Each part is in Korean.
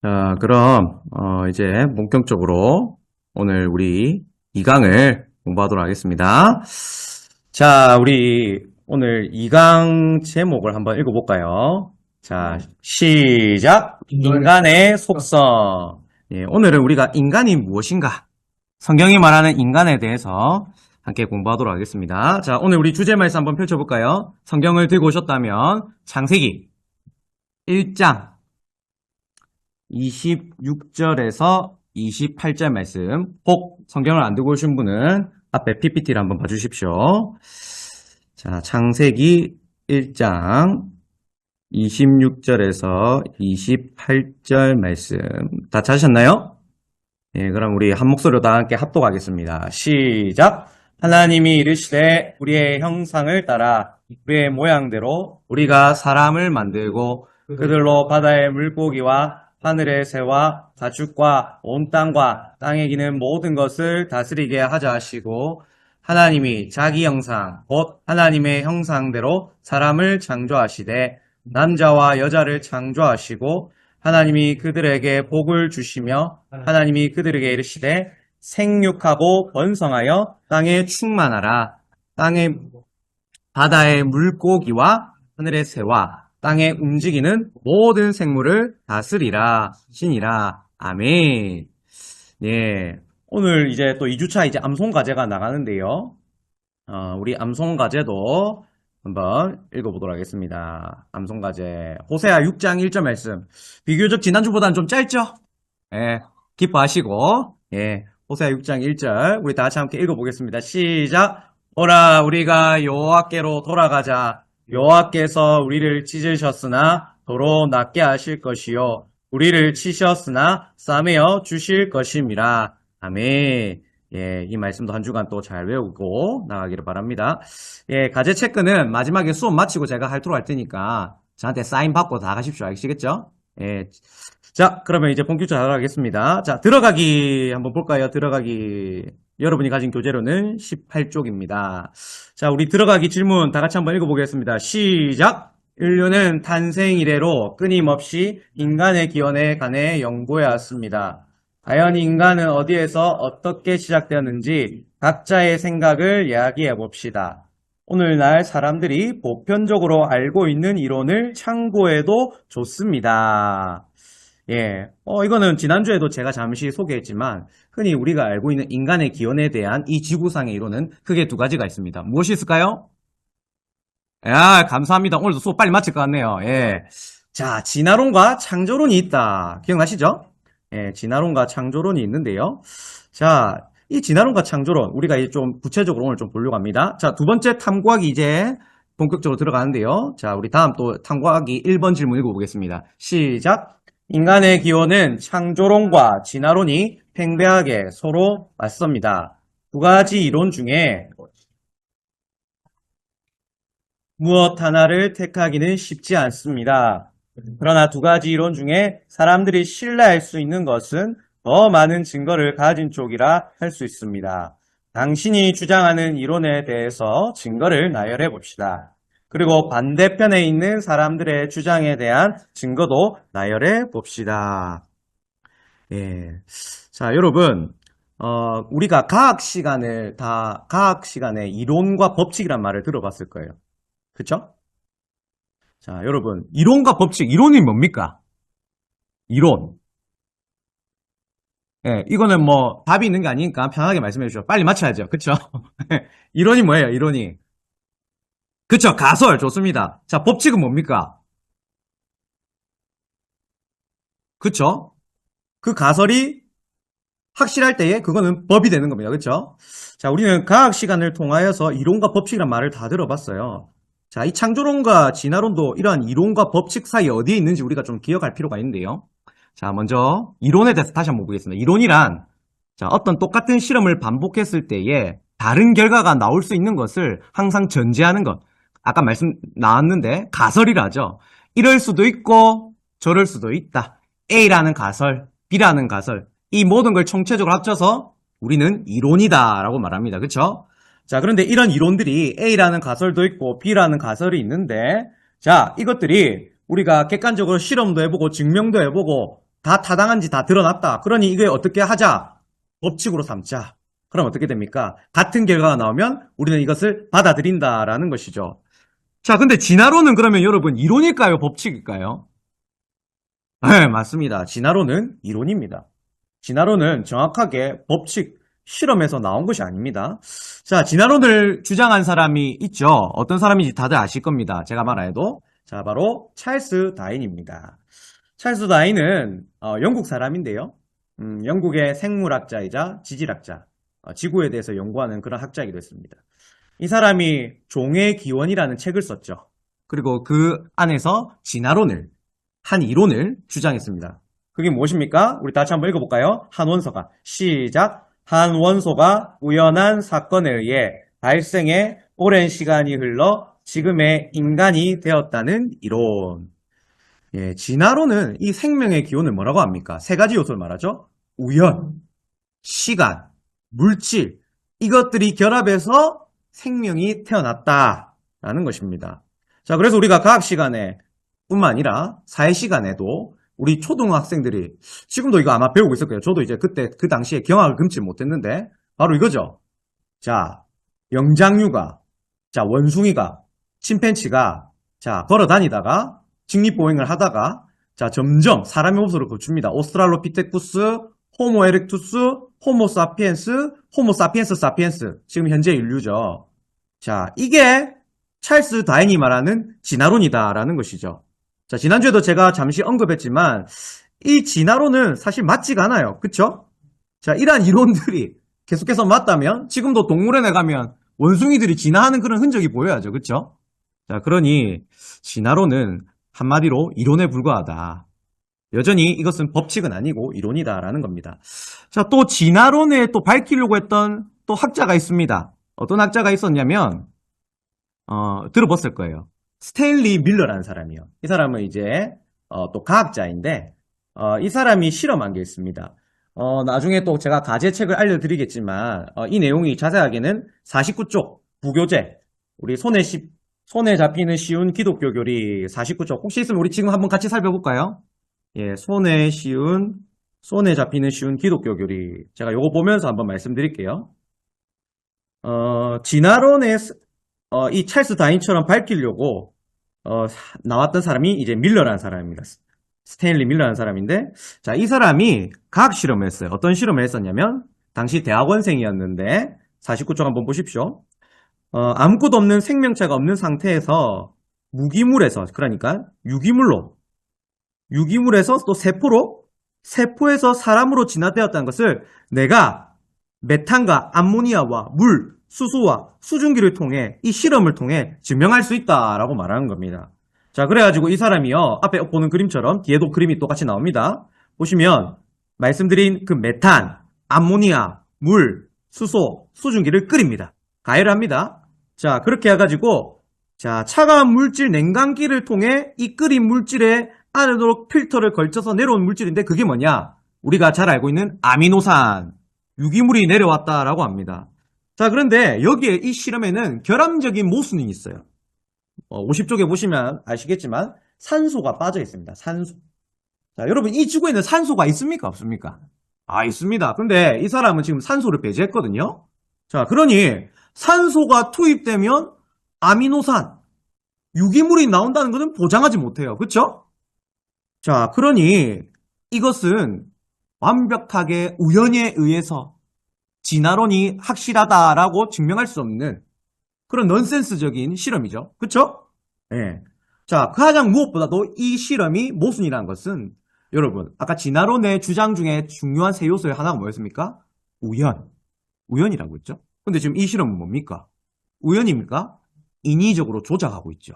자, 그럼 이제 본격적으로 오늘 우리 2강을 공부하도록 하겠습니다. 자, 우리 오늘 2강 제목을 한번 읽어볼까요? 자, 시작! 인간의 속성. 예, 오늘은 우리가 인간이 무엇인가? 성경이 말하는 인간에 대해서 함께 공부하도록 하겠습니다. 자, 오늘 우리 주제 말씀 한번 펼쳐볼까요? 성경을 들고 오셨다면 창세기 1장 26절에서 28절 말씀, 혹 성경을 안 들고 오신 분은 앞에 PPT를 한번 봐주십시오. 자, 창세기 1장 26절에서 28절 말씀 다 찾으셨나요? 예, 그럼 우리 한 목소리로 다 함께 합독하겠습니다. 시작! 하나님이 이르시되 우리의 형상을 따라 우리의 모양대로 우리가 사람을 만들고 그들로 바다의 물고기와 하늘의 새와 가축과 온 땅과 땅에 기는 모든 것을 다스리게 하자 하시고 하나님이 자기 형상 곧 하나님의 형상대로 사람을 창조하시되 남자와 여자를 창조하시고 하나님이 그들에게 복을 주시며 하나님이 그들에게 이르시되 생육하고 번성하여 땅에 충만하라. 땅의 바다의 물고기와 하늘의 새와 땅에 움직이는 모든 생물을 다스리라. 신이라. 아멘. 예. 오늘 이제 또 2주차 이제 암송과제가 나가는데요. 우리 암송과제도 한번 읽어보도록 하겠습니다. 암송과제. 호세아 6장 1절 말씀. 비교적 지난주보다는 좀 짧죠? 예. 기뻐하시고, 예. 호세아 6장 1절. 우리 다 같이 함께 읽어보겠습니다. 시작. 오라, 우리가 여호와께로 돌아가자. 여호와께서 우리를 찢으셨으나 도로 낫게 하실 것이요. 우리를 치셨으나 싸매어 주실 것임이라. 아멘. 예, 이 말씀도 한 주간 또 잘 외우고 나가기를 바랍니다. 예, 과제 체크는 마지막에 수업 마치고 제가 할도록 할 테니까 저한테 사인 받고 다 가십시오. 아시겠죠? 예. 자, 그러면 이제 본격적으로 하겠습니다. 자, 들어가기 한번 볼까요? 들어가기. 여러분이 가진 교재로는 18쪽입니다. 자, 우리 들어가기 질문 다 같이 한번 읽어보겠습니다. 시작! 인류는 탄생 이래로 끊임없이 인간의 기원에 관해 연구해왔습니다. 과연 인간은 어디에서 어떻게 시작되었는지 각자의 생각을 이야기해 봅시다. 오늘날 사람들이 보편적으로 알고 있는 이론을 참고해도 좋습니다. 예, 이거는 지난주에도 제가 잠시 소개했지만 흔히 우리가 알고 있는 인간의 기원에 대한 이 지구상의 이론은 크게 두 가지가 있습니다. 무엇이 있을까요? 야, 감사합니다. 오늘도 수업 빨리 마칠 것 같네요. 예. 자, 진화론과 창조론이 있다. 기억나시죠? 예, 진화론과 창조론이 있는데요. 자, 이 진화론과 창조론, 우리가 이제 좀 구체적으로 오늘 좀 보려고 합니다. 자, 두 번째 탐구하기 이제 본격적으로 들어가는데요. 자, 우리 다음 또 탐구하기 1번 질문 읽어보겠습니다. 시작! 인간의 기원은 창조론과 진화론이 팽배하게 서로 맞섭니다. 두 가지 이론 중에 무엇 하나를 택하기는 쉽지 않습니다. 그러나 두 가지 이론 중에 사람들이 신뢰할 수 있는 것은 더 많은 증거를 가진 쪽이라 할 수 있습니다. 당신이 주장하는 이론에 대해서 증거를 나열해 봅시다. 그리고 반대편에 있는 사람들의 주장에 대한 증거도 나열해 봅시다. 예. 자, 여러분, 우리가 과학 시간에 이론과 법칙이란 말을 들어봤을 거예요. 그쵸? 자, 여러분, 이론과 법칙, 이론이 뭡니까? 이론. 예, 이거는 뭐 답이 있는 게 아니니까 편하게 말씀해 주시죠. 빨리 맞춰야죠. 그쵸? 이론이 뭐예요, 이론이? 그쵸, 가설, 좋습니다. 자, 법칙은 뭡니까? 그쵸? 그 가설이 확실할 때에 그거는 법이 되는 겁니다. 그쵸? 자, 우리는 과학 시간을 통하여서 이론과 법칙이란 말을 다 들어봤어요. 자, 이 창조론과 진화론도 이러한 이론과 법칙 사이에 어디에 있는지 우리가 좀 기억할 필요가 있는데요. 자, 먼저 이론에 대해서 다시 한번 보겠습니다. 이론이란 자, 어떤 똑같은 실험을 반복했을 때에 다른 결과가 나올 수 있는 것을 항상 전제하는 것. 아까 말씀 나왔는데 가설이라죠. 이럴 수도 있고 저럴 수도 있다. A라는 가설, B라는 가설. 이 모든 걸 총체적으로 합쳐서 우리는 이론이다 라고 말합니다. 그쵸? 자, 그런데 이런 이론들이 A라는 가설도 있고 B라는 가설이 있는데 자, 이것들이 우리가 객관적으로 실험도 해보고 증명도 해보고 다 타당한지 다 드러났다. 그러니 이게 어떻게 하자? 법칙으로 삼자. 그럼 어떻게 됩니까? 같은 결과가 나오면 우리는 이것을 받아들인다라는 것이죠. 자, 근데 진화론은 그러면 여러분 이론일까요? 법칙일까요? 네, 맞습니다. 진화론은 이론입니다. 진화론은 정확하게 법칙, 실험에서 나온 것이 아닙니다. 자, 진화론을 주장한 사람이 있죠. 어떤 사람인지 다들 아실 겁니다. 제가 말 안 해도. 자, 바로 찰스 다윈입니다. 찰스 다윈은 영국 사람인데요. 영국의 생물학자이자 지질학자, 지구에 대해서 연구하는 그런 학자이기도 했습니다. 이 사람이 종의 기원이라는 책을 썼죠. 그리고 그 안에서 진화론을, 한 이론을 주장했습니다. 그게 무엇입니까? 우리 다시 한번 읽어볼까요? 한 원소가, 시작. 한 원소가 우연한 사건에 의해 발생해 오랜 시간이 흘러 지금의 인간이 되었다는 이론. 예, 진화론은 이 생명의 기원을 뭐라고 합니까? 세 가지 요소를 말하죠. 우연, 시간, 물질, 이것들이 결합해서 생명이 태어났다라는 것입니다. 자, 그래서 우리가 과학 시간에 뿐만 아니라 사회 시간에도 우리 초등학생들이 지금도 이거 아마 배우고 있을 거예요. 저도 이제 그때 그 당시에 경악을 금치 못했는데 바로 이거죠. 자, 영장류가, 자, 원숭이가, 침팬치가 자, 걸어 다니다가 직립보행을 하다가 자, 점점 사람의 모습을 갖춥니다. 오스트랄로피테쿠스, 호모 에렉투스, 호모 사피엔스, 호모 사피엔스 사피엔스. 지금 현재 인류죠. 자, 이게 찰스 다윈이 말하는 진화론이다라는 것이죠. 자, 지난주에도 제가 잠시 언급했지만 이 진화론은 사실 맞지가 않아요. 그쵸? 자, 이러한 이론들이 계속해서 맞다면 지금도 동물원에 가면 원숭이들이 진화하는 그런 흔적이 보여야죠. 그쵸? 자, 그러니 진화론은 한마디로 이론에 불과하다. 여전히 이것은 법칙은 아니고 이론이다라는 겁니다. 자, 또 진화론을 또 밝히려고 했던 또 학자가 있습니다. 어떤 학자가 있었냐면 들어봤을 거예요. 스탠리 밀러라는 사람이요. 이 사람은 이제 또 과학자인데 이 사람이 실험한 게 있습니다. 나중에 또 제가 가제책을 알려드리겠지만 이 내용이 자세하게는 49쪽 부교재 우리 손에 잡히는 쉬운 기독교 교리 49쪽 혹시 있으면 우리 지금 한번 같이 살펴볼까요? 예, 손에 잡히는 쉬운 기독교 교리 제가 요거 보면서 한번 말씀드릴게요. 진화론의 이 찰스 다윈처럼 밝히려고 나왔던 사람이 이제 밀러라는 사람입니다. 스탠리 밀러라는 사람인데 자, 이 사람이 과학 실험을 했어요. 어떤 실험을 했었냐면 당시 대학원생이었는데 49쪽 한번 보십시오. 아무것도 없는 생명체가 없는 상태에서 무기물에서 그러니까 유기물에서 또 세포에서 사람으로 진화되었다는 것을 내가 메탄과 암모니아와 물, 수소와 수증기를 통해 이 실험을 통해 증명할 수 있다라고 말하는 겁니다. 자, 그래가지고 이 사람이요. 앞에 보는 그림처럼 뒤에도 그림이 똑같이 나옵니다. 보시면 말씀드린 그 메탄, 암모니아, 물, 수소, 수증기를 끓입니다. 가열을 합니다. 자, 그렇게 해가지고 자, 차가운 물질 냉각기를 통해 이 끓인 물질에 안으로 필터를 걸쳐서 내려온 물질인데 그게 뭐냐? 우리가 잘 알고 있는 아미노산, 유기물이 내려왔다라고 합니다. 자, 그런데 여기에 이 실험에는 결함적인 모순이 있어요. 50쪽에 보시면 아시겠지만 산소가 빠져 있습니다. 산소. 자, 여러분 이 지구에는 산소가 있습니까? 없습니까? 있습니다. 근데 이 사람은 지금 산소를 배제했거든요. 자, 그러니 산소가 투입되면 아미노산, 유기물이 나온다는 것은 보장하지 못해요. 그렇죠? 자, 그러니 이것은 완벽하게 우연에 의해서 진화론이 확실하다라고 증명할 수 없는 그런 넌센스적인 실험이죠. 그쵸? 예. 자, 가장 무엇보다도 이 실험이 모순이라는 것은 여러분, 아까 진화론의 주장 중에 중요한 세 요소의 하나가 뭐였습니까? 우연이라고 했죠. 근데 지금 이 실험은 뭡니까? 우연입니까? 인위적으로 조작하고 있죠.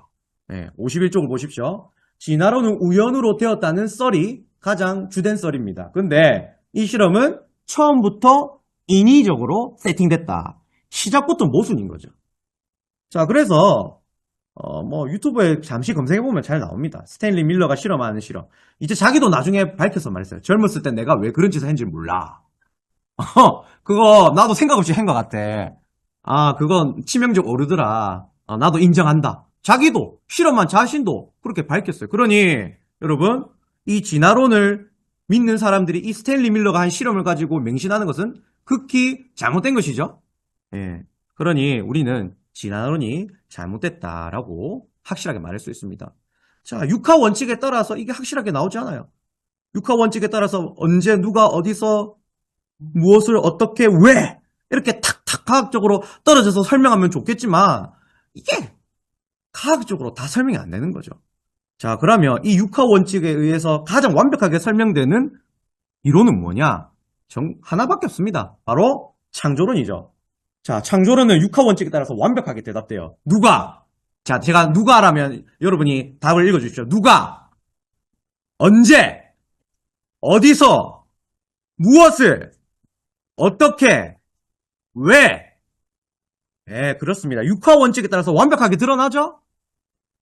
예, 51쪽을 보십시오. 진화론은 우연으로 되었다는 썰이 가장 주된 썰입니다. 근데 이 실험은 처음부터 인위적으로 세팅됐다. 시작부터 모순인 거죠. 자, 그래서 유튜브에 잠시 검색해보면 잘 나옵니다. 스탠리 밀러가 실험하는 실험. 이제 자기도 나중에 밝혀서 말했어요. 젊었을 땐 내가 왜 그런 짓을 했는지 몰라. 그거 나도 생각 없이 한 것 같아. 그건 치명적 오류더라. 나도 인정한다. 자기도 실험한 자신도 그렇게 밝혔어요. 그러니 여러분 이 진화론을 믿는 사람들이 이 스탠리 밀러가 한 실험을 가지고 맹신하는 것은 극히 잘못된 것이죠. 예. 그러니 우리는 진화론이 잘못됐다라고 확실하게 말할 수 있습니다. 자, 육하 원칙에 따라서 이게 확실하게 나오지 않아요. 육하 원칙에 따라서 언제 누가 어디서 무엇을 어떻게 왜 이렇게 탁탁 과학적으로 떨어져서 설명하면 좋겠지만 이게 과학적으로 다 설명이 안 되는 거죠. 자, 그러면 이 육하 원칙에 의해서 가장 완벽하게 설명되는 이론은 뭐냐? 하나밖에 없습니다. 바로 창조론이죠. 자, 창조론은 육하 원칙에 따라서 완벽하게 대답돼요. 누가? 자, 제가 누가라면 여러분이 답을 읽어주십시오. 누가? 언제? 어디서? 무엇을? 어떻게? 왜? 네, 그렇습니다. 육하 원칙에 따라서 완벽하게 드러나죠?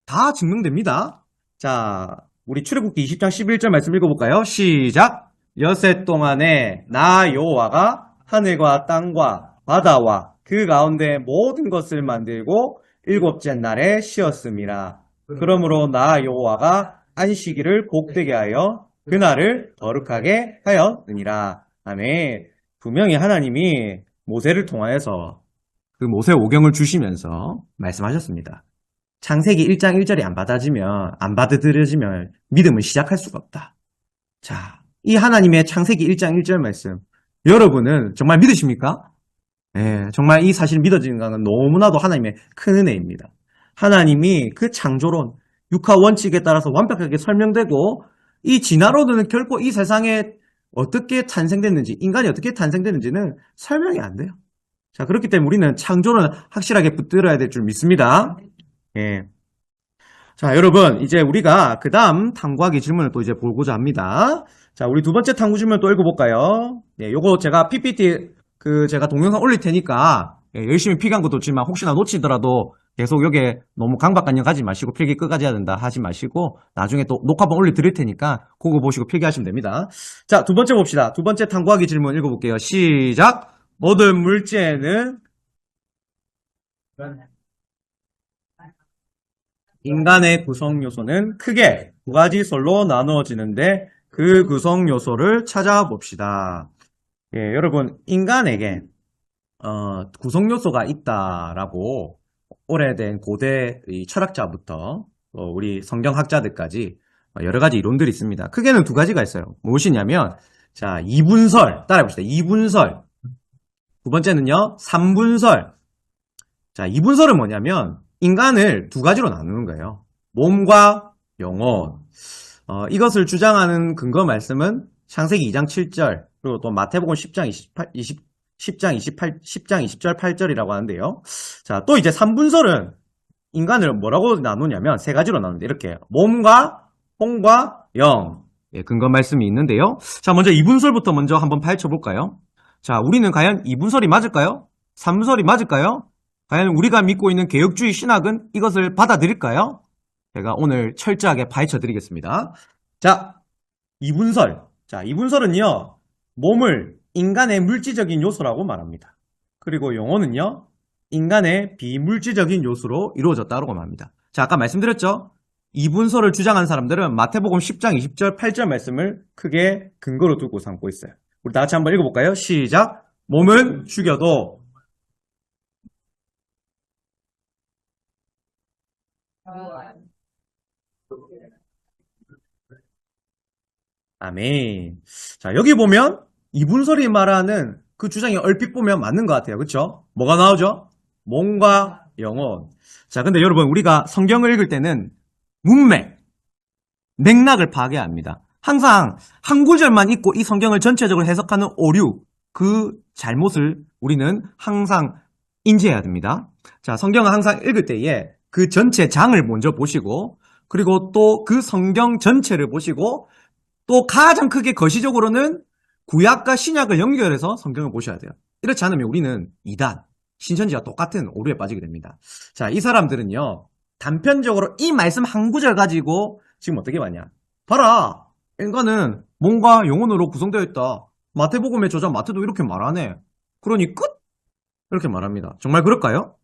다 증명됩니다. 자, 우리 출애굽기 20장 11절 말씀 읽어볼까요? 시작! 여세 동안에 나 여호와가 하늘과 땅과 바다와 그 가운데 모든 것을 만들고 일곱째 날에 쉬었음이라. 그러므로 나 여호와가 안식일을 복되게 하여 그날을 거룩하게 하였느니라. 아멘. 분명히 하나님이 모세를 통하여서 그 모세 오경을 주시면서 말씀하셨습니다. 창세기 1장 1절이 안 받아들여지면 믿음을 시작할 수가 없다. 자, 이 하나님의 창세기 1장 1절 말씀, 여러분은 정말 믿으십니까? 예, 정말 이 사실을 믿어지는 것은 너무나도 하나님의 큰 은혜입니다. 하나님이 그 창조론, 육하 원칙에 따라서 완벽하게 설명되고 이 진화론은 결코 이 세상에 어떻게 탄생됐는지, 인간이 어떻게 탄생됐는지는 설명이 안 돼요. 자, 그렇기 때문에 우리는 창조론을 확실하게 붙들어야 될 줄 믿습니다. 예. 자, 여러분, 이제 우리가 그 다음 탐구하기 질문을 또 이제 보고자 합니다. 자, 우리 두 번째 탐구 질문 또 읽어볼까요? 예, 요거 제가 PPT 제가 동영상 올릴 테니까 예, 열심히 필기한 것도 있지만 혹시나 놓치더라도 계속 여기에 너무 강박관념 가지 마시고 필기 끝까지 해야 된다 하지 마시고 나중에 또 녹화본 올려 드릴 테니까 그거 보시고 필기하시면 됩니다. 자, 두 번째 봅시다. 두 번째 탐구하기 질문 읽어볼게요. 시작! 모든 물체는 인간의 구성 요소는 크게 두 가지 솔로 나누어지는데 그 구성 요소를 찾아봅시다. 예, 여러분, 인간에게 구성 요소가 있다라고 오래된 고대 철학자부터 우리 성경학자들까지 여러 가지 이론들이 있습니다. 크게는 두 가지가 있어요. 무엇이냐면, 자, 이분설 따라해봅시다. 이분설. 두 번째는요, 삼분설. 자, 이분설은 뭐냐면 인간을 두 가지로 나누는 거예요. 몸과 영혼. 이것을 주장하는 근거 말씀은 창세기 2장 7절, 그리고 또 마태복음 10장 20절 8절이라고 하는데요. 자, 또 이제 삼분설은 인간을 뭐라고 나누냐면 세 가지로 나누는데 이렇게 몸과 혼과 영. 예, 근거 말씀이 있는데요. 자, 먼저 이분설부터 먼저 한번 파헤쳐 볼까요? 자, 우리는 과연 이분설이 맞을까요? 삼분설이 맞을까요? 과연 우리가 믿고 있는 개혁주의 신학은 이것을 받아들일까요? 제가 오늘 철저하게 파헤쳐 드리겠습니다. 자, 이분설. 자, 이분설은요, 몸을 인간의 물질적인 요소라고 말합니다. 그리고 영혼은요, 인간의 비물질적인 요소로 이루어졌다고 말합니다. 자, 아까 말씀드렸죠? 이분설을 주장한 사람들은 마태복음 10장 20절 8절 말씀을 크게 근거로 두고 삼고 있어요. 우리 다 같이 한번 읽어볼까요? 시작! 몸은 죽여도 아멘. 자, 여기 보면 이분설이 말하는 그 주장이 얼핏 보면 맞는 것 같아요. 그렇죠? 뭐가 나오죠? 몸과 영혼. 자, 근데 여러분 우리가 성경을 읽을 때는 문맥, 맥락을 파악해야 합니다. 항상 한 구절만 읽고 이 성경을 전체적으로 해석하는 오류, 그 잘못을 우리는 항상 인지해야 됩니다. 자, 성경을 항상 읽을 때에 그 전체 장을 먼저 보시고 그리고 또 그 성경 전체를 보시고 또 가장 크게 거시적으로는 구약과 신약을 연결해서 성경을 보셔야 돼요. 이렇지 않으면 우리는 이단, 신천지와 똑같은 오류에 빠지게 됩니다. 자, 이 사람들은요, 단편적으로 이 말씀 한 구절 가지고 지금 어떻게 봤냐? 봐라! 인간은 몸과 영혼으로 구성되어 있다. 마태복음의 저자 마태도 이렇게 말하네. 그러니 끝! 이렇게 말합니다. 정말 그럴까요?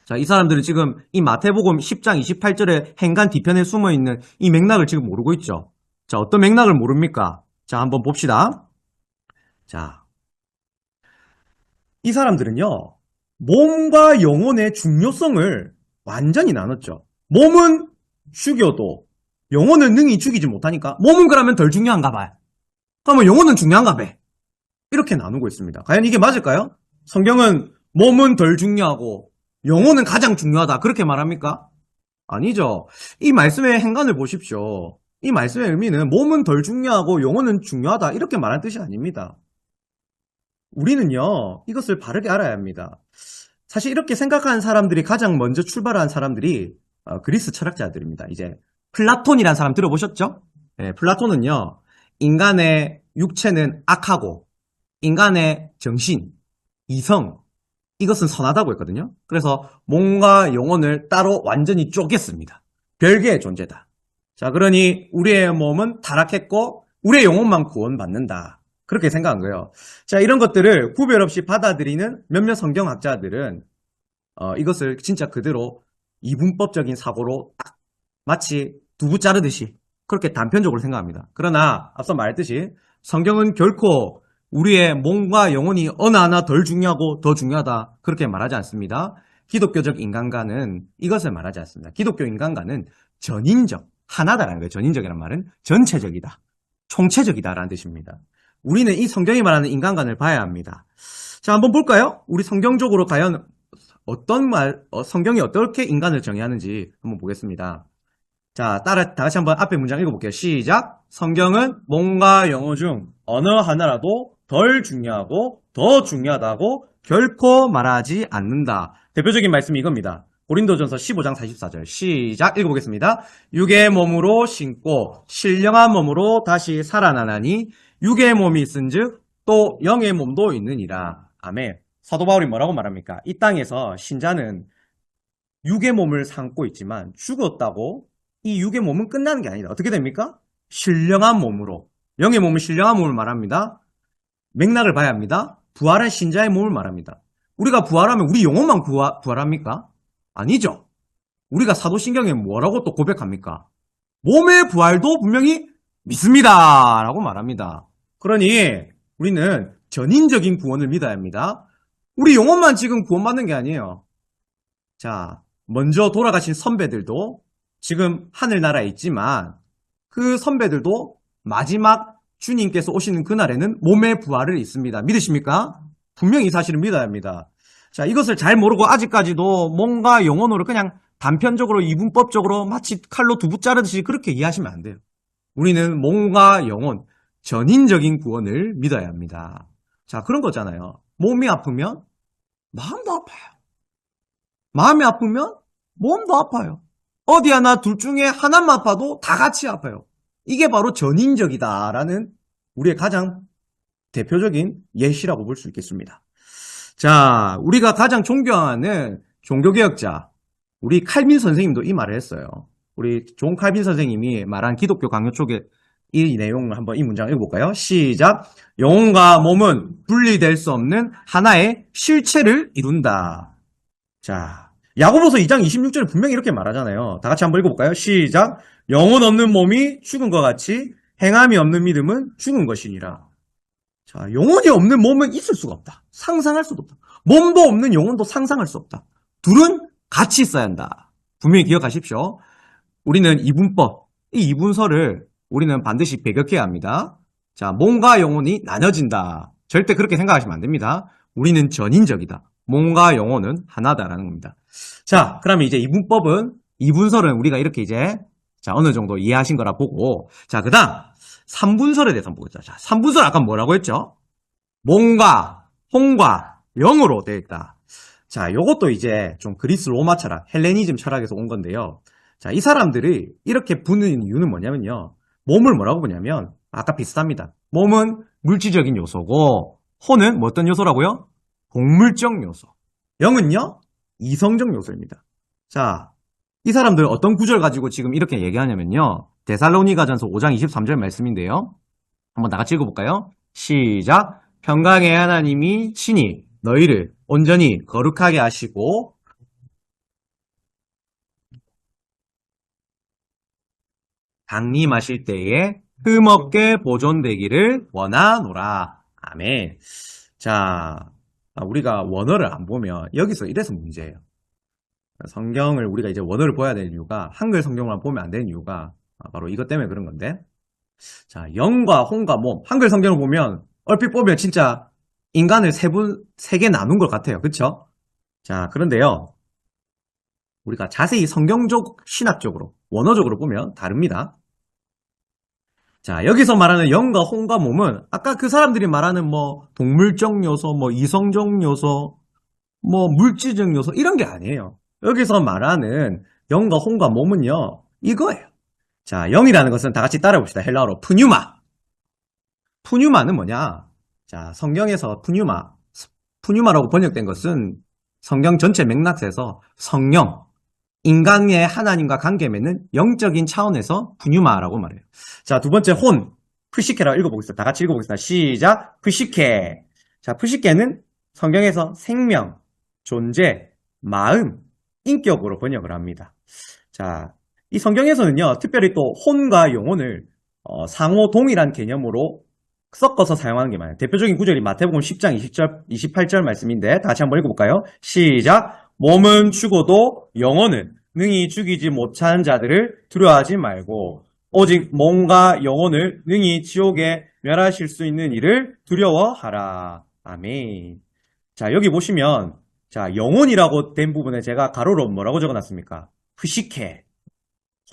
자, 이 사람들은 지금 이 마태복음 10장 28절의 행간 뒤편에 숨어있는 이 맥락을 지금 모르고 있죠. 자, 어떤 맥락을 모릅니까? 자, 한번 봅시다. 자, 이 사람들은요, 몸과 영혼의 중요성을 완전히 나눴죠. 몸은 죽여도 영혼은 능히 죽이지 못하니까 몸은 그러면 덜 중요한가 봐요. 그러면 영혼은 중요한가 봐. 이렇게 나누고 있습니다. 과연 이게 맞을까요? 성경은 몸은 덜 중요하고 영혼은 가장 중요하다. 그렇게 말합니까? 아니죠. 이 말씀의 행간을 보십시오. 이 말씀의 의미는 몸은 덜 중요하고 영혼은 중요하다. 이렇게 말하는 뜻이 아닙니다. 우리는요, 이것을 바르게 알아야 합니다. 사실 이렇게 생각하는 사람들이 가장 먼저 출발한 사람들이 그리스 철학자들입니다. 이제 플라톤이라는 사람 들어보셨죠? 네, 플라톤은요, 인간의 육체는 악하고 인간의 정신, 이성, 이것은 선하다고 했거든요. 그래서 몸과 영혼을 따로 완전히 쪼갰습니다. 별개의 존재다. 자, 그러니 우리의 몸은 타락했고 우리의 영혼만 구원받는다. 그렇게 생각한 거예요. 자, 이런 것들을 구별 없이 받아들이는 몇몇 성경학자들은 이것을 진짜 그대로 이분법적인 사고로 딱 마치 두부 자르듯이 그렇게 단편적으로 생각합니다. 그러나 앞서 말했듯이 성경은 결코 우리의 몸과 영혼이 어느 하나 덜 중요하고 더 중요하다 그렇게 말하지 않습니다. 기독교적 인간관은 이것을 말하지 않습니다. 기독교 인간관은 전인적, 하나다라는 거예요. 전인적이라는 말은 전체적이다, 총체적이다라는 뜻입니다. 우리는 이 성경이 말하는 인간관을 봐야 합니다. 자, 한번 볼까요? 우리 성경적으로 과연 성경이 어떻게 인간을 정의하는지 한번 보겠습니다. 자, 다 같이 한번 앞에 문장 읽어볼게요. 시작. 성경은 몸과 영혼 중 어느 하나라도 덜 중요하고 더 중요하다고 결코 말하지 않는다. 대표적인 말씀이 이겁니다. 고린도전서 15장 44절. 시작. 읽어보겠습니다. 육의 몸으로 신고 신령한 몸으로 다시 살아나나니 육의 몸이 있은즉 또 영의 몸도 있느니라. 아멘. 사도 바울이 뭐라고 말합니까? 이 땅에서 신자는 육의 몸을 삼고 있지만 죽었다고 이 육의 몸은 끝나는 게 아니다. 어떻게 됩니까? 신령한 몸으로. 영의 몸은 신령한 몸을 말합니다. 맥락을 봐야 합니다. 부활한 신자의 몸을 말합니다. 우리가 부활하면 우리 영혼만 부활합니까? 아니죠. 우리가 사도신경에 뭐라고 또 고백합니까? 몸의 부활도 분명히 믿습니다. 라고 말합니다. 그러니 우리는 전인적인 구원을 믿어야 합니다. 우리 영혼만 지금 구원받는 게 아니에요. 자, 먼저 돌아가신 선배들도 지금 하늘나라에 있지만 그 선배들도 마지막 주님께서 오시는 그날에는 몸의 부활을 있습니다. 믿으십니까? 분명히 이 사실을 믿어야 합니다. 자, 이것을 잘 모르고 아직까지도 몸과 영혼으로 그냥 단편적으로 이분법적으로 마치 칼로 두부 자르듯이 그렇게 이해하시면 안 돼요. 우리는 몸과 영혼, 전인적인 구원을 믿어야 합니다. 자, 그런 거잖아요. 몸이 아프면 마음도 아파요. 마음이 아프면 몸도 아파요. 어디 하나 둘 중에 하나만 아파도 다 같이 아파요. 이게 바로 전인적이다라는 우리의 가장 대표적인 예시라고 볼 수 있겠습니다. 자, 우리가 가장 존경하는 종교개혁자, 우리 칼빈 선생님도 이 말을 했어요. 우리 존 칼빈 선생님이 말한 기독교 강요 쪽에 이 내용을 한번 이 문장 읽어볼까요? 시작. 영혼과 몸은 분리될 수 없는 하나의 실체를 이룬다. 자, 야고보서 2장 26절에 분명히 이렇게 말하잖아요. 다 같이 한번 읽어볼까요? 시작. 영혼 없는 몸이 죽은 것 같이 행함이 없는 믿음은 죽은 것이니라. 자, 영혼이 없는 몸은 있을 수가 없다. 상상할 수도 없다. 몸도 없는 영혼도 상상할 수 없다. 둘은 같이 있어야 한다. 분명히 기억하십시오. 우리는 이분법, 이 이분서를 우리는 반드시 배격해야 합니다. 자, 몸과 영혼이 나눠진다. 절대 그렇게 생각하시면 안 됩니다. 우리는 전인적이다. 몸과 영혼은 하나다라는 겁니다. 자, 그러면 이제 이분법은, 이분설은 우리가 이렇게 이제, 자, 어느 정도 이해하신 거라 보고, 자, 그 다음, 3분설에 대해서 한번 보겠습니다. 자, 3분설 아까 뭐라고 했죠? 몸과, 혼과, 영으로 되어 있다. 자, 요것도 이제 좀 그리스 로마 철학, 헬레니즘 철학에서 온 건데요. 자, 이 사람들이 이렇게 부는 이유는 뭐냐면요. 몸을 뭐라고 보냐면, 아까 비슷합니다. 몸은 물질적인 요소고, 혼은 뭐 어떤 요소라고요? 동물적 요소. 영은요? 이성적 요소입니다. 자, 이 사람들 어떤 구절 가지고 지금 이렇게 얘기하냐면요. 데살로니가전서 5장 23절 말씀인데요. 한번 다 같이 읽어볼까요? 시작. 평강의 하나님이 친히 너희를 온전히 거룩하게 하시고 강림하실 때에 흠없게 보존되기를 원하노라. 아멘. 자, 우리가 원어를 안 보면 여기서 이래서 문제예요. 성경을 우리가 이제 원어를 보아야 되는 이유가 한글 성경만 보면 안 되는 이유가 바로 이것 때문에 그런 건데. 자, 영과 혼과 몸. 한글 성경을 보면 얼핏 보면 진짜 인간을 세 개 나눈 것 같아요. 그쵸? 자, 그런데요. 우리가 자세히 성경적, 신학적으로, 원어적으로 보면 다릅니다. 자, 여기서 말하는 영과 혼과 몸은 아까 그 사람들이 말하는 뭐 동물적 요소, 뭐 이성적 요소, 뭐 물질적 요소 이런 게 아니에요. 여기서 말하는 영과 혼과 몸은요, 이거예요. 자, 영이라는 것은 다 같이 따라해봅시다. 헬라어로 푸뉴마. 푸뉴마는 뭐냐? 자, 성경에서 푸뉴마라고 번역된 것은 성경 전체 맥락에서 성령, 인간의 하나님과 관계 맺는 영적인 차원에서 푸뉴마라고 말해요. 자, 두 번째 혼, 푸시케라고 읽어보겠습니다. 다 같이 읽어보겠습니다. 시작, 푸시케. 자, 푸시케는 성경에서 생명, 존재, 마음, 인격으로 번역을 합니다. 자, 이 성경에서는요, 특별히 또 혼과 영혼을 상호 동일한 개념으로 섞어서 사용하는 게 많아요. 대표적인 구절이 마태복음 10장 20절, 28절 말씀인데 다시 한번 읽어볼까요? 시작! 몸은 죽어도 영혼은 능히 죽이지 못하는 자들을 두려워하지 말고 오직 몸과 영혼을 능히 지옥에 멸하실 수 있는 이를 두려워하라. 아멘. 자, 여기 보시면 자, 영혼이라고 된 부분에 제가 가로로 뭐라고 적어놨습니까? 푸시케.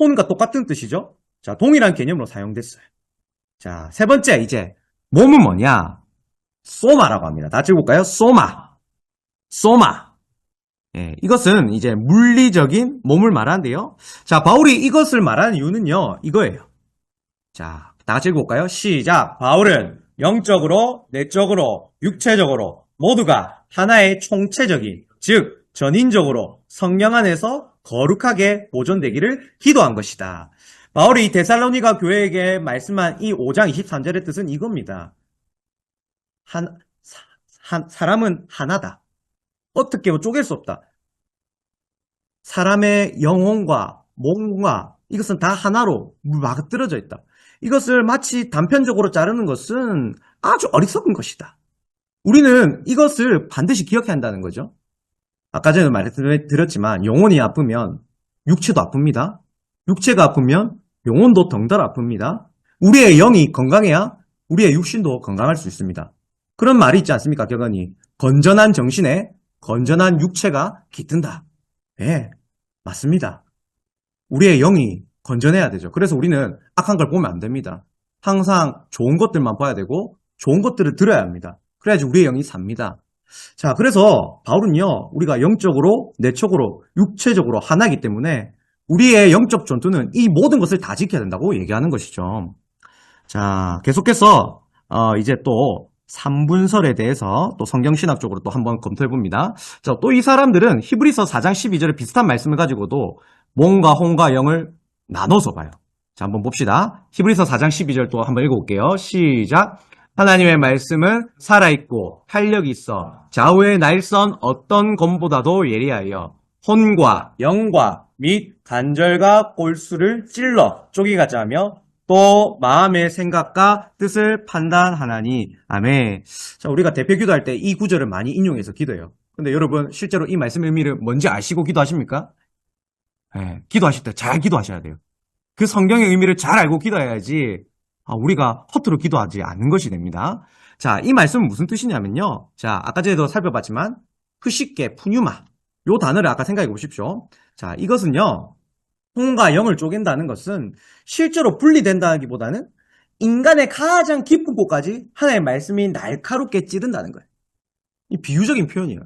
혼과 똑같은 뜻이죠? 자, 동일한 개념으로 사용됐어요. 자, 세 번째, 이제, 몸은 뭐냐? 소마라고 합니다. 다 찍어볼까요? 소마. 소마. 예, 이것은 이제 물리적인 몸을 말하는데요. 자, 바울이 이것을 말하는 이유는요, 이거예요. 자, 다 같이 읽어볼까요? 시작. 바울은 영적으로, 내적으로, 육체적으로 모두가 하나의 총체적인, 즉, 전인적으로 성령 안에서 거룩하게 보존되기를 기도한 것이다. 바울이 데살로니가 교회에게 말씀한 이 5장 23절의 뜻은 이겁니다. 사람은 하나다. 어떻게 쪼갤 수 없다. 사람의 영혼과 몸과 이것은 다 하나로 맞들어져 있다. 이것을 마치 단편적으로 자르는 것은 아주 어리석은 것이다. 우리는 이것을 반드시 기억해야 한다는 거죠. 아까 전에 말씀드렸지만 영혼이 아프면 육체도 아픕니다. 육체가 아프면 영혼도 덩달아 아픕니다. 우리의 영이 건강해야 우리의 육신도 건강할 수 있습니다. 그런 말이 있지 않습니까? 격언이 건전한 정신에 건전한 육체가 깃든다. 예, 맞습니다. 우리의 영이 건전해야 되죠. 그래서 우리는 악한 걸 보면 안 됩니다. 항상 좋은 것들만 봐야 되고 좋은 것들을 들어야 합니다. 그래야지 우리의 영이 삽니다. 자, 그래서 바울은요, 우리가 영적으로, 내적으로, 육체적으로 하나이기 때문에 우리의 영적 전투는 이 모든 것을 다 지켜야 된다고 얘기하는 것이죠. 자, 계속해서 이제 또 3분설에 대해서 또 성경신학적으로 또 한번 검토해 봅니다. 자, 또 이 사람들은 히브리서 4장 12절에 비슷한 말씀을 가지고도 몸과 혼과 영을 나눠서 봐요. 자, 한번 봅시다. 히브리서 4장 12절 또 한번 읽어볼게요. 시작. 하나님의 말씀은 살아있고 활력이 있어 좌우의 날선 어떤 검보다도 예리하여 혼과 영과 및 관절과 골수를 찔러 쪼개가지 하며 또 마음의 생각과 뜻을 판단하나니. 아멘. 자, 우리가 대표 기도할 때 이 구절을 많이 인용해서 기도해요. 근데 여러분 실제로 이 말씀의 의미를 뭔지 아시고 기도하십니까? 네, 기도하실 때 잘 기도하셔야 돼요. 그 성경의 의미를 잘 알고 기도해야지 우리가 허투루 기도하지 않는 것이 됩니다. 자, 이 말씀은 무슨 뜻이냐면요. 자, 아까 전에도 살펴봤지만 푸시케, 푸뉴마 요 단어를 아까 생각해 보십시오. 자, 이것은요. 혼과 영을 쪼갠다는 것은 실제로 분리된다기보다는 인간의 가장 깊은 곳까지 하나님의 말씀이 날카롭게 찌른다는 거예요. 이 비유적인 표현이에요.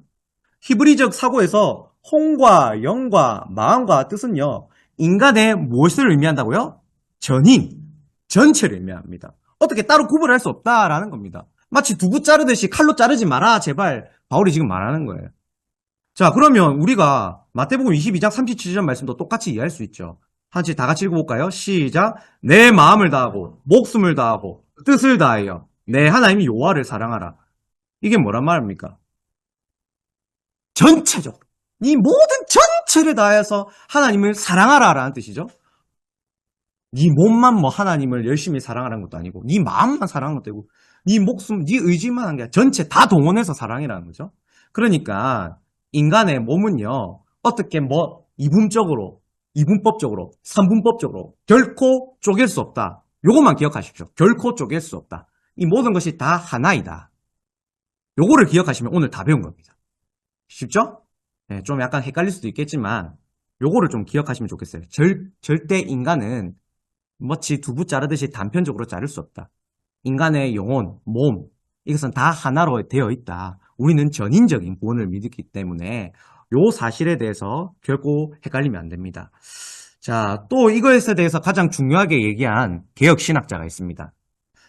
히브리적 사고에서 혼과 영과 마음과 뜻은요. 인간의 무엇을 의미한다고요? 전인, 전체를 의미합니다. 어떻게 따로 구분할 수 없다라는 겁니다. 마치 두부 자르듯이 칼로 자르지 마라 제발 바울이 지금 말하는 거예요. 자, 그러면 우리가 마태복음 22장 37절 말씀도 똑같이 이해할 수 있죠. 다 같이 읽어볼까요? 시작. 내 마음을 다하고 목숨을 다하고 뜻을 다하여 내 하나님 여호와를 사랑하라. 이게 뭐란 말입니까? 전체적으로 이 모든 전체를 다해서 하나님을 사랑하라라는 뜻이죠. 네 몸만 뭐 하나님을 열심히 사랑하라는 것도 아니고 네 마음만 사랑하는 것도 아니고 네 목숨, 네 의지만 한 게 아니라 전체 다 동원해서 사랑이라는 거죠. 그러니까 인간의 몸은요. 어떻게 뭐 이분적으로, 이분법적으로, 삼분법적으로 결코 쪼갤 수 없다. 요것만 기억하십시오. 결코 쪼갤 수 없다. 이 모든 것이 다 하나이다. 요거를 기억하시면 오늘 다 배운 겁니다. 쉽죠? 네, 좀 약간 헷갈릴 수도 있겠지만 요거를 좀 기억하시면 좋겠어요. 절대 인간은 마치 두부 자르듯이 단편적으로 자를 수 없다. 인간의 영혼, 몸, 이것은 다 하나로 되어 있다. 우리는 전인적인 구원을 믿기 때문에 요 사실에 대해서 결코 헷갈리면 안 됩니다. 자, 또 이것에 대해서 가장 중요하게 얘기한 개혁 신학자가 있습니다.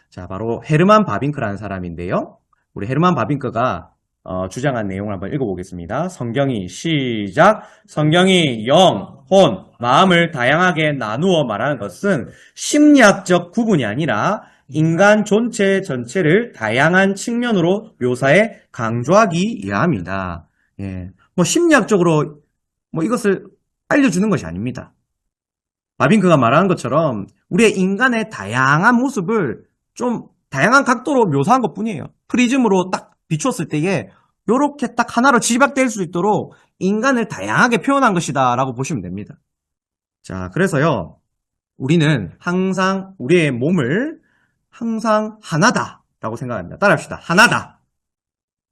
자, 바로 헤르만 바빙크라는 사람인데요. 우리 헤르만 바빙크가 주장한 내용을 한번 읽어보겠습니다. 성경이 시작. 성경이 영, 혼, 마음을 다양하게 나누어 말하는 것은 심리학적 구분이 아니라 인간 존재 전체를 다양한 측면으로 묘사해 강조하기 위함이다. 예. 뭐 심리학적으로 뭐 이것을 알려주는 것이 아닙니다. 바빙크가 말하는 것처럼 우리의 인간의 다양한 모습을 좀 다양한 각도로 묘사한 것 뿐이에요. 프리즘으로 딱 비추었을 때에 이렇게 딱 하나로 집약될 수 있도록 인간을 다양하게 표현한 것이다 라고 보시면 됩니다. 자, 그래서요 우리는 항상 우리의 몸을 항상 하나다 라고 생각합니다. 따라합시다. 하나다.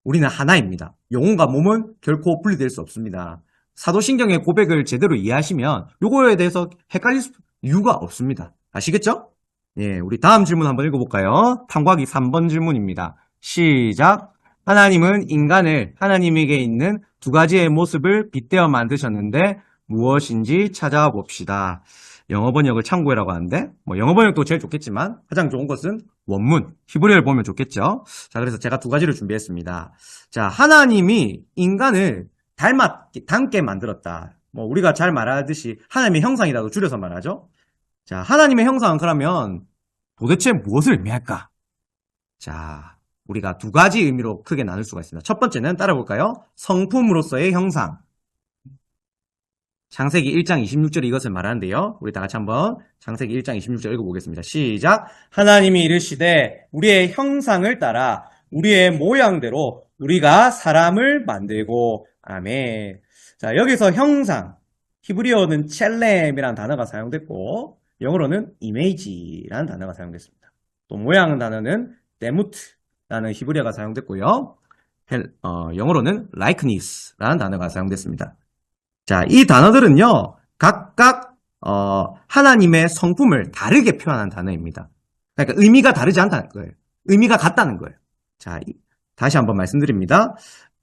우리는 하나입니다. 영혼과 몸은 결코 분리될 수 없습니다. 사도신경의 고백을 제대로 이해하시면 요거에 대해서 헷갈릴 이유가 없습니다. 아시겠죠? 예, 우리 다음 질문 한번 읽어볼까요? 탐구하기 3번 질문입니다. 시작. 하나님은 인간을 하나님에게 있는 두 가지의 모습을 빗대어 만드셨는데 무엇인지 찾아봅시다. 영어 번역을 참고해라고 하는데 뭐 영어 번역도 제일 좋겠지만 가장 좋은 것은 원문, 히브리어를 보면 좋겠죠. 자, 그래서 제가 두 가지를 준비했습니다. 자, 하나님이 인간을 닮게 만들었다. 뭐 우리가 잘 말하듯이 하나님의 형상이라고 줄여서 말하죠. 자, 하나님의 형상은 그러면 도대체 무엇을 의미할까? 자, 우리가 두 가지 의미로 크게 나눌 수가 있습니다. 첫 번째는 따라볼까요? 성품으로서의 형상. 창세기 1장 26절에 이것을 말하는데요. 우리 다 같이 한번 창세기 1장 26절 읽어보겠습니다. 시작. 하나님이 이르시되 우리의 형상을 따라 우리의 모양대로 우리가 사람을 만들고 아멘. 자, 여기서 형상, 히브리어는 첼렘이라는 단어가 사용됐고 영어로는 이미지라는 단어가 사용됐습니다. 또 모양 단어는 데무트라는 히브리어가 사용됐고요. 영어로는 likeness라는 단어가 사용됐습니다. 자, 이 단어들은요, 각각, 하나님의 성품을 다르게 표현한 단어입니다. 그러니까 의미가 다르지 않다는 거예요. 의미가 같다는 거예요. 자, 다시 한번 말씀드립니다.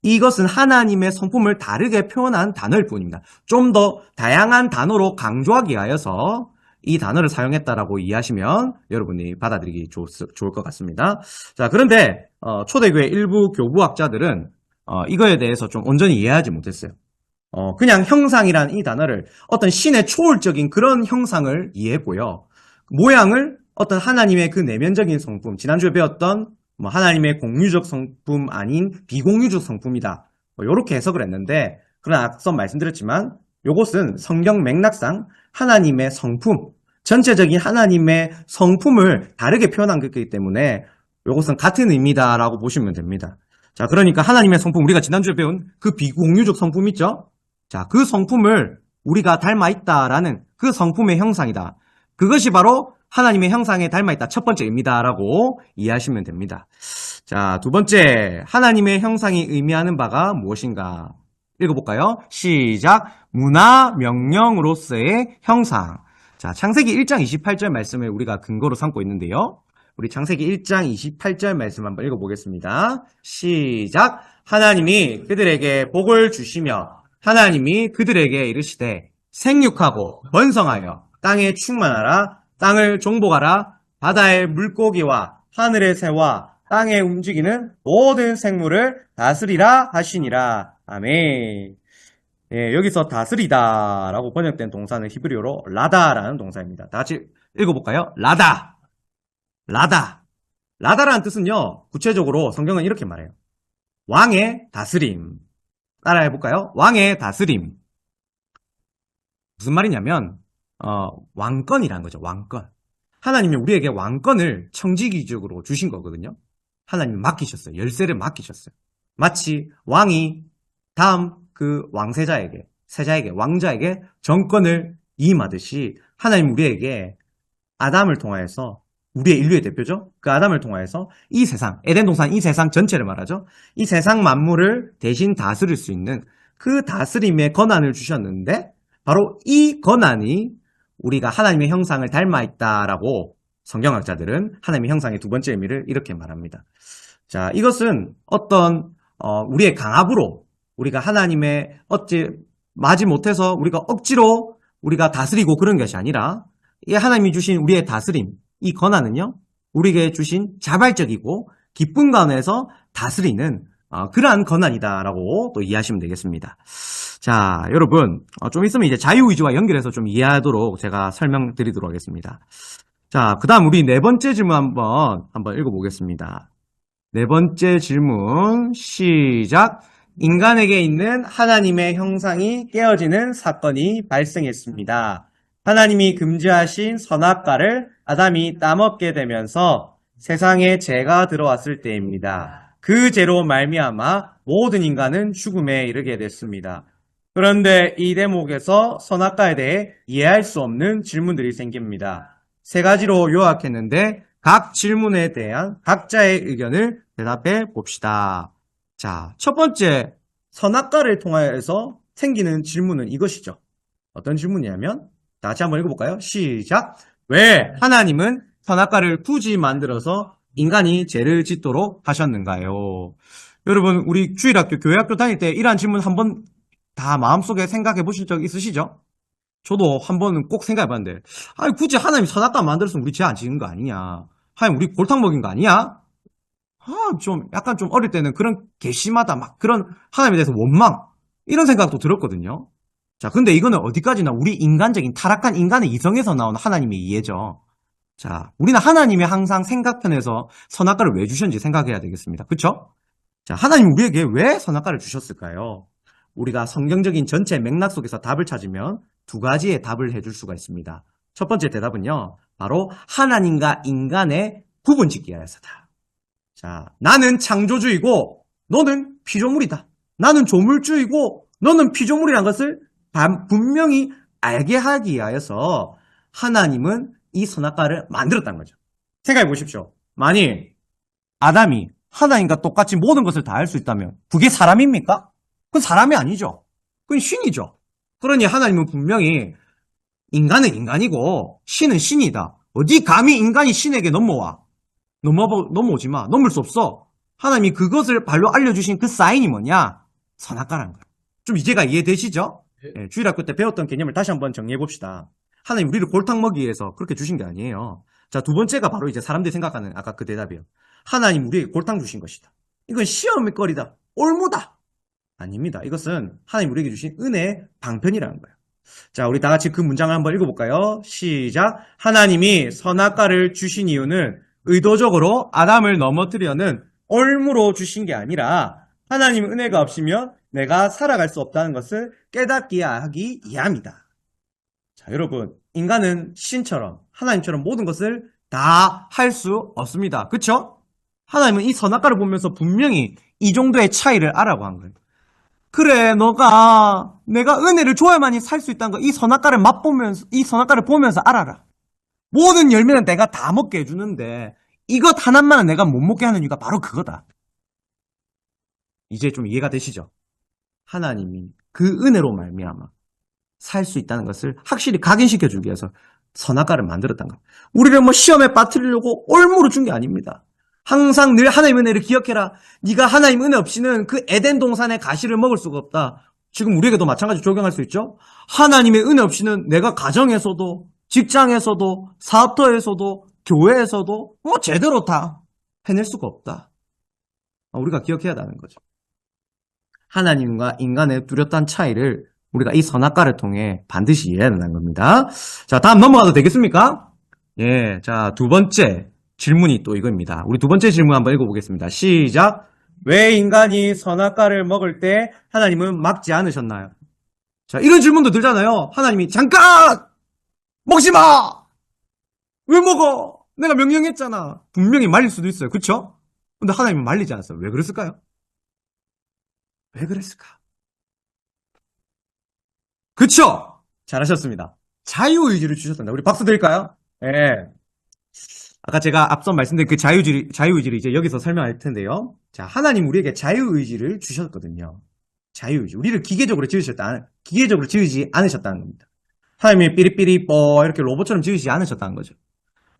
이것은 하나님의 성품을 다르게 표현한 단어일 뿐입니다. 좀 더 다양한 단어로 강조하기 위하여서 이 단어를 사용했다라고 이해하시면 여러분이 받아들이기 좋을 것 같습니다. 자, 그런데, 초대교회 일부 교부학자들은, 이거에 대해서 좀 온전히 이해하지 못했어요. 그냥 형상이란 이 단어를 어떤 신의 초월적인 그런 형상을 이해했고요. 모양을 어떤 하나님의 그 내면적인 성품, 지난주에 배웠던 뭐 하나님의 공유적 성품 아닌 비공유적 성품이다. 이렇게 해석을 했는데, 그러나 앞서 말씀드렸지만 이것은 성경 맥락상 하나님의 성품, 전체적인 하나님의 성품을 다르게 표현한 것이기 때문에 이것은 같은 의미다라고 보시면 됩니다. 자, 그러니까 하나님의 성품, 우리가 지난주에 배운 그 비공유적 성품 있죠? 자, 그 성품을 우리가 닮아 있다라는 그 성품의 형상이다. 그것이 바로 하나님의 형상에 닮아 있다. 첫 번째 의미다라고 이해하시면 됩니다. 자, 두 번째, 하나님의 형상이 의미하는 바가 무엇인가? 읽어볼까요? 시작. 문화 명령으로서의 형상. 자, 창세기 1장 28절 말씀을 우리가 근거로 삼고 있는데요. 우리 창세기 1장 28절 말씀 한번 읽어보겠습니다. 시작. 하나님이 그들에게 복을 주시며 하나님이 그들에게 이르시되 생육하고 번성하여 땅에 충만하라. 땅을 정복하라. 바다의 물고기와 하늘의 새와 땅에 움직이는 모든 생물을 다스리라 하시니라. 아멘. 예, 여기서 다스리다 라고 번역된 동사는 히브리어로 라다라는 동사입니다. 다 같이 읽어볼까요? 라다. 라다. 라다라는 뜻은요, 구체적으로 성경은 이렇게 말해요. 왕의 다스림. 따라해볼까요? 왕의 다스림. 무슨 말이냐면, 왕권이라는 거죠. 왕권. 하나님이 우리에게 왕권을 청지기적으로 주신 거거든요. 하나님이 맡기셨어요. 열쇠를 맡기셨어요. 마치 왕이 다음 그 왕세자에게, 세자에게, 왕자에게 정권을 이임하듯이 하나님 우리에게 아담을 통하여서 우리의 인류의 대표죠. 그 아담을 통하여서 이 세상, 에덴 동산 이 세상 전체를 말하죠. 이 세상 만물을 대신 다스릴 수 있는 그 다스림의 권한을 주셨는데 바로 이 권한이 우리가 하나님의 형상을 닮아 있다라고 성경학자들은 하나님의 형상의 두 번째 의미를 이렇게 말합니다. 자, 이것은 어떤 우리의 강압으로 우리가 하나님의 마지 못해서 우리가 억지로 우리가 다스리고 그런 것이 아니라 이 하나님이 주신 우리의 다스림, 이 권한은요, 우리에게 주신 자발적이고 기쁜 가운데서 다스리는 그러한 권한이다라고 또 이해하시면 되겠습니다. 자, 여러분, 좀 있으면 이제 자유의지와 연결해서 좀 이해하도록 제가 설명드리도록 하겠습니다. 자, 그 다음 우리 네 번째 질문 한번 읽어보겠습니다. 네 번째 질문, 시작. 인간에게 있는 하나님의 형상이 깨어지는 사건이 발생했습니다. 하나님이 금지하신 선악과를 아담이 따먹게 되면서 세상에 죄가 들어왔을 때입니다. 그 죄로 말미암아 모든 인간은 죽음에 이르게 됐습니다. 그런데 이 대목에서 선악과에 대해 이해할 수 없는 질문들이 생깁니다. 세 가지로 요약했는데 각 질문에 대한 각자의 의견을 대답해 봅시다. 자, 첫 번째, 선악과를 통하여서 생기는 질문은 이것이죠. 어떤 질문이냐면, 다시 한번 읽어볼까요? 시작. 왜 하나님은 선악과를 굳이 만들어서 인간이 죄를 짓도록 하셨는가요? 여러분, 우리 주일학교, 교회학교 다닐 때 이러한 질문 한번 다 마음속에 생각해 보실 적 있으시죠? 저도 한 번은 꼭 생각해 봤는데, 아니, 굳이 하나님이 선악과 만들었으면 우리 죄 안 지은 거 아니냐? 하나님 우리 골탕 먹인 거 아니야? 약간 좀 어릴 때는 그런 괘씸하다, 막 그런 하나님에 대해서 원망, 이런 생각도 들었거든요. 자, 근데 이거는 어디까지나 우리 인간적인 타락한 인간의 이성에서 나온 하나님의 이해죠. 자, 우리는 하나님이 항상 생각편에서 선악과를 왜 주셨는지 생각해야 되겠습니다. 그쵸? 자, 하나님 우리에게 왜 선악과를 주셨을까요? 우리가 성경적인 전체 맥락 속에서 답을 찾으면 두 가지의 답을 해줄 수가 있습니다. 첫 번째 대답은요, 바로 하나님과 인간의 구분짓기 위해서다. 자, 나는 창조주이고 너는 피조물이다. 나는 조물주이고 너는 피조물이라는 것을 분명히 알게 하기 위하여서 하나님은 이 선악과를 만들었다는 거죠. 생각해 보십시오. 만일 아담이 하나님과 똑같이 모든 것을 다 할 수 있다면 그게 사람입니까? 그건 사람이 아니죠. 그건 신이죠. 그러니 하나님은 분명히 인간은 인간이고 신은 신이다. 어디 감히 인간이 신에게 넘어오지 마. 넘을 수 없어. 하나님이 그것을 발로 알려주신 그 사인이 뭐냐? 선악과라는 거예요. 좀 이제가 이해되시죠? 네, 주일학교 때 배웠던 개념을 다시 한번 정리해 봅시다. 하나님 우리를 골탕 먹이기 위해서 그렇게 주신 게 아니에요. 자, 두 번째가 바로 이제 사람들이 생각하는 아까 그 대답이에요. 하나님 우리에게 골탕 주신 것이다. 이건 시험의 거리다. 올무다. 아닙니다. 이것은 하나님 우리에게 주신 은혜의 방편이라는 거예요. 자, 우리 다 같이 그 문장을 한번 읽어볼까요? 시작. 하나님이 선악과를 주신 이유는 의도적으로 아담을 넘어뜨려는 올무로 주신 게 아니라 하나님 은혜가 없으면 내가 살아갈 수 없다는 것을 깨닫게 하기 위함이다. 자, 여러분, 인간은 신처럼 하나님처럼 모든 것을 다 할 수 없습니다. 그쵸? 하나님은 이 선악과를 보면서 분명히 이 정도의 차이를 알아고 한 거예요. 그래, 내가 은혜를 줘야만이 살 수 있다는 거, 이 선악과를 보면서 알아라. 모든 열매는 내가 다 먹게 해주는데, 이것 하나만은 내가 못 먹게 하는 이유가 바로 그거다. 이제 좀 이해가 되시죠? 하나님이 그 은혜로 말미암아 살 수 있다는 것을 확실히 각인시켜주기 위해서 선악과를 만들었다는 거. 우리를 시험에 빠뜨리려고 올무로 준 게 아닙니다. 항상 늘 하나님의 은혜를 기억해라. 네가 하나님 은혜 없이는 그 에덴 동산의 가시를 먹을 수가 없다. 지금 우리에게도 마찬가지로 적용할 수 있죠. 하나님의 은혜 없이는 내가 가정에서도 직장에서도 사업터에서도 교회에서도 제대로 다 해낼 수가 없다. 우리가 기억해야 하는 거죠. 하나님과 인간의 뚜렷한 차이를 우리가 이 선악과를 통해 반드시 이해해야 한다는 겁니다. 자, 다음 넘어가도 되겠습니까? 예, 자, 두 번째 질문이 또 이겁니다. 우리 두 번째 질문 한번 읽어보겠습니다. 시작. 왜 인간이 선악과를 먹을 때 하나님은 막지 않으셨나요? 자, 이런 질문도 들잖아요. 하나님이 잠깐! 먹지 마! 왜 먹어? 내가 명령했잖아. 분명히 말릴 수도 있어요. 그쵸? 근데 하나님은 말리지 않았어요. 왜 그랬을까요? 왜 그랬을까? 그쵸? 잘하셨습니다. 자유의지를 주셨단다. 우리 박수 드릴까요? 예. 아까 제가 앞서 말씀드린 그 자유의지를 이제 여기서 설명할 텐데요. 자, 하나님 우리에게 자유의지를 주셨거든요. 자유의지. 우리를 기계적으로 지으지 않으셨다는 겁니다. 하나님이 삐리삐리 뻐 이렇게 로봇처럼 지으시지 않으셨다는 거죠.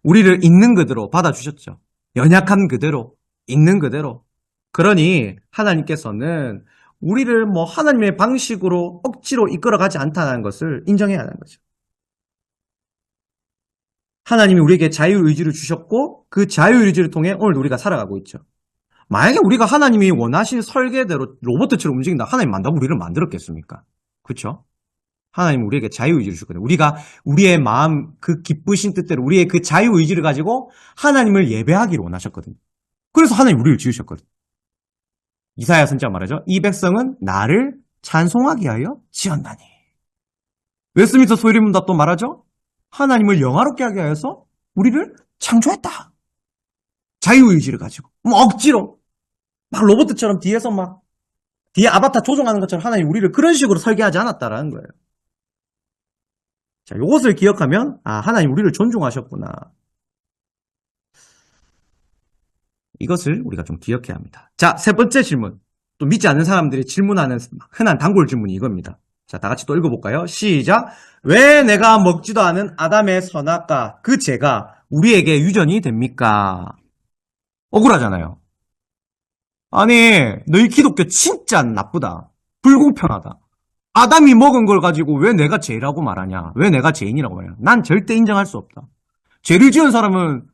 우리를 있는 그대로 받아주셨죠. 연약한 그대로, 있는 그대로. 그러니 하나님께서는 우리를 뭐 하나님의 방식으로 억지로 이끌어가지 않다는 것을 인정해야 하는 거죠. 하나님이 우리에게 자유의지를 주셨고 그 자유의지를 통해 오늘 우리가 살아가고 있죠. 만약에 우리가 하나님이 원하신 설계대로 로봇처럼 움직인다. 하나님 만다고 우리를 만들었겠습니까? 그렇죠? 하나님 우리에게 자유의지를 주거든요. 우리가 우리의 마음 그 기쁘신 뜻대로 우리의 그 자유의지를 가지고 하나님을 예배하기를 원하셨거든요. 그래서 하나님 우리를 지으셨거든요. 이사야 선지자 말하죠. 이 백성은 나를 찬송하게 하여 지었나니. 웨스민스터 소위문답 또 말하죠. 하나님을 영화롭게 하게 하여서 우리를 창조했다. 자유의지를 가지고 뭐 억지로 막 로봇처럼 뒤에서 막 뒤에 아바타 조종하는 것처럼 하나님 우리를 그런 식으로 설계하지 않았다라는 거예요. 자, 이것을 기억하면 하나님 우리를 존중하셨구나. 이것을 우리가 좀 기억해야 합니다. 자, 세 번째 질문. 또 믿지 않는 사람들이 질문하는 흔한 단골 질문이 이겁니다. 자, 다 같이 또 읽어볼까요? 시작. 왜 내가 먹지도 않은 아담의 선악과 그 죄가 우리에게 유전이 됩니까? 억울하잖아요. 아니, 너희 기독교 진짜 나쁘다. 불공평하다. 아담이 먹은 걸 가지고 왜 내가 죄라고 말하냐? 왜 내가 죄인이라고 말하냐? 난 절대 인정할 수 없다. 죄를 지은 사람은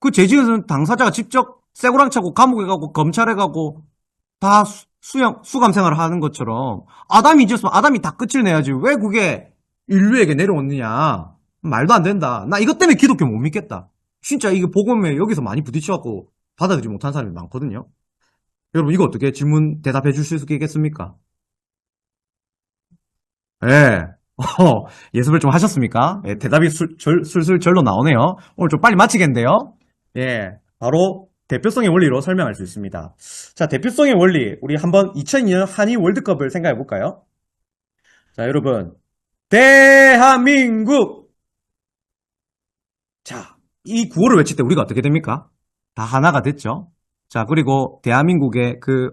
그 죄 지은 당사자가 직접 쇠고랑 차고 감옥에 가고 검찰에 가고 다 수감 생활을 하는 것처럼 아담이 지었으면 아담이 다 끝을 내야지. 왜 그게 인류에게 내려오느냐? 말도 안 된다. 나 이것 때문에 기독교 못 믿겠다. 진짜 이게 복음에 여기서 많이 부딪혀갖고 받아들이지 못한 사람이 많거든요. 여러분 이거 어떻게 질문 대답해 주실 수 있겠습니까? 예. 예습을 좀 하셨습니까? 예, 대답이 술술 절로 나오네요. 오늘 좀 빨리 마치겠는데요. 예, 바로 대표성의 원리로 설명할 수 있습니다. 자, 대표성의 원리. 우리 한번 2002년 한일 월드컵을 생각해 볼까요? 자, 여러분. 대한민국! 자, 이 구호를 외칠 때 우리가 어떻게 됩니까? 다 하나가 됐죠? 자, 그리고 대한민국의 그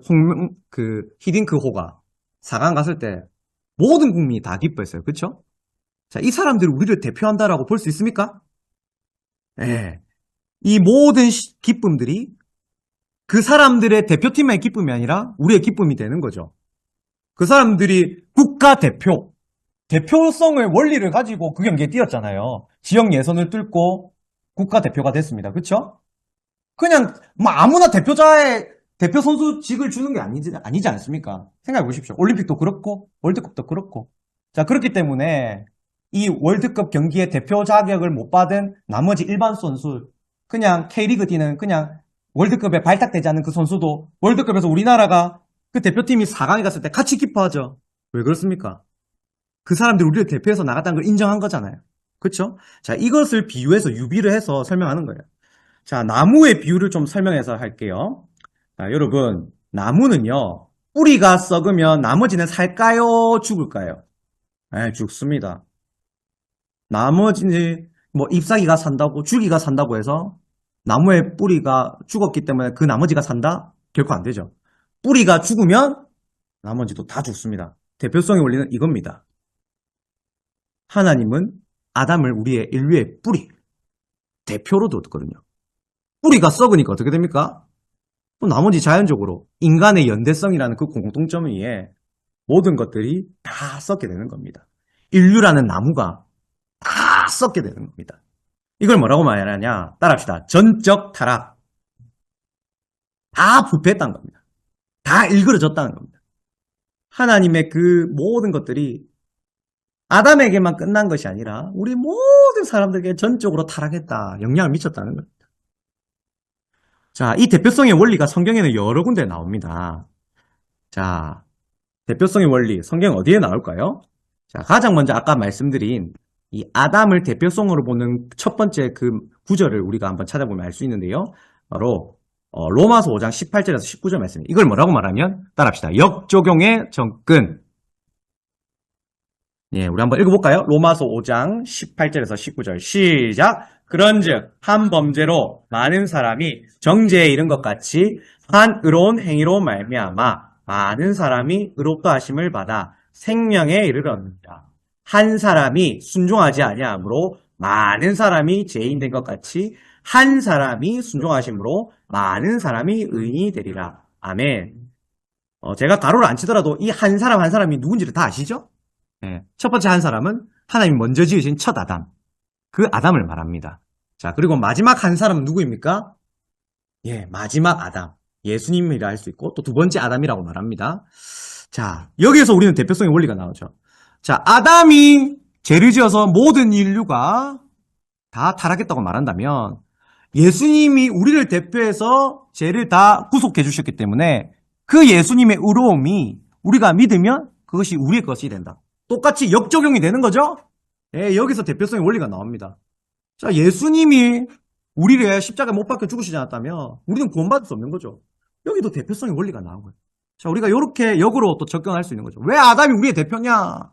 히딩크호가 4강 갔을 때 모든 국민이 다 기뻐했어요. 그쵸? 자, 이 사람들이 우리를 대표한다라고 볼 수 있습니까? 예. 이 모든 기쁨들이 그 사람들의 대표팀의 기쁨이 아니라 우리의 기쁨이 되는 거죠. 그 사람들이 국가대표, 대표성의 원리를 가지고 그 경기에 뛰었잖아요. 지역 예선을 뚫고 국가대표가 됐습니다. 그쵸? 그냥 뭐 아무나 대표 선수직을 주는 게 아니지 않습니까? 생각해 보십시오. 올림픽도 그렇고 월드컵도 그렇고. 자, 그렇기 때문에 이 월드컵 경기에 대표 자격을 못 받은 나머지 일반 선수, 그냥 K리그 뛰는 그냥 월드컵에 발탁되지 않은 그 선수도 월드컵에서 우리나라가 그 대표팀이 4강에 갔을 때 같이 기뻐하죠. 왜 그렇습니까? 그 사람들이 우리를 대표해서 나갔다는 걸 인정한 거잖아요. 그렇죠? 자, 이것을 비유해서 유비를 해서 설명하는 거예요. 자, 나무의 비유를 좀 설명해서 할게요. 자, 여러분, 나무는요, 뿌리가 썩으면 나머지는 살까요? 죽을까요? 네, 죽습니다. 나머지는 뭐 잎사귀가 산다고, 줄기가 산다고 해서 나무의 뿌리가 죽었기 때문에 그 나머지가 산다? 결코 안 되죠. 뿌리가 죽으면 나머지도 다 죽습니다. 대표성의 원리는 이겁니다. 하나님은 아담을 우리의 인류의 뿌리, 대표로 뒀거든요. 뿌리가 썩으니까 어떻게 됩니까? 또 나머지 자연적으로 인간의 연대성이라는 그 공통점 위에 모든 것들이 다 썩게 되는 겁니다. 인류라는 나무가 다 썩게 되는 겁니다. 이걸 뭐라고 말하냐? 따라합시다. 전적 타락. 다 부패했다는 겁니다. 다 일그러졌다는 겁니다. 하나님의 그 모든 것들이 아담에게만 끝난 것이 아니라 우리 모든 사람들에게 전적으로 타락했다. 영향을 미쳤다는 겁니다. 자, 이 대표성의 원리가 성경에는 여러 군데 나옵니다. 자, 대표성의 원리, 성경 어디에 나올까요? 자, 가장 먼저 아까 말씀드린 이 아담을 대표성으로 보는 첫 번째 그 구절을 우리가 한번 찾아보면 알 수 있는데요. 바로 로마서 5장 18절에서 19절 말씀입니다. 이걸 뭐라고 말하면 따라합시다. 역적용의 접근. 예, 우리 한번 읽어볼까요? 로마서 5장 18절에서 19절 시작. 그런즉 한 범죄로 많은 사람이 정죄에 이른 것 같이 한 의로운 행위로 말미암아 많은 사람이 의롭다 하심을 받아 생명에 이르렀느니라. 한 사람이 순종하지 아니하므로 많은 사람이 죄인 된 것 같이 한 사람이 순종하심으로 많은 사람이 의인이 되리라. 아멘. 제가 가로를 안 치더라도 이 한 사람 한 사람이 누군지를 다 아시죠? 예, 첫 번째 한 사람은 하나님이 먼저 지으신 첫 아담. 그 아담을 말합니다. 자, 그리고 마지막 한 사람은 누구입니까? 예, 마지막 아담. 예수님이라 할 수 있고 또 두 번째 아담이라고 말합니다. 자, 여기에서 우리는 대표성의 원리가 나오죠. 자, 아담이 죄를 지어서 모든 인류가 다 타락했다고 말한다면 예수님이 우리를 대표해서 죄를 다 구속해 주셨기 때문에 그 예수님의 의로움이 우리가 믿으면 그것이 우리의 것이 된다. 똑같이 역적용이 되는 거죠? 예, 여기서 대표성의 원리가 나옵니다. 자, 예수님이 우리를 십자가에 못 박혀 죽으시지 않았다면 우리는 구원받을 수 없는 거죠. 여기도 대표성의 원리가 나온 거예요. 자, 우리가 이렇게 역으로 또 접근할 수 있는 거죠. 왜 아담이 우리의 대표냐?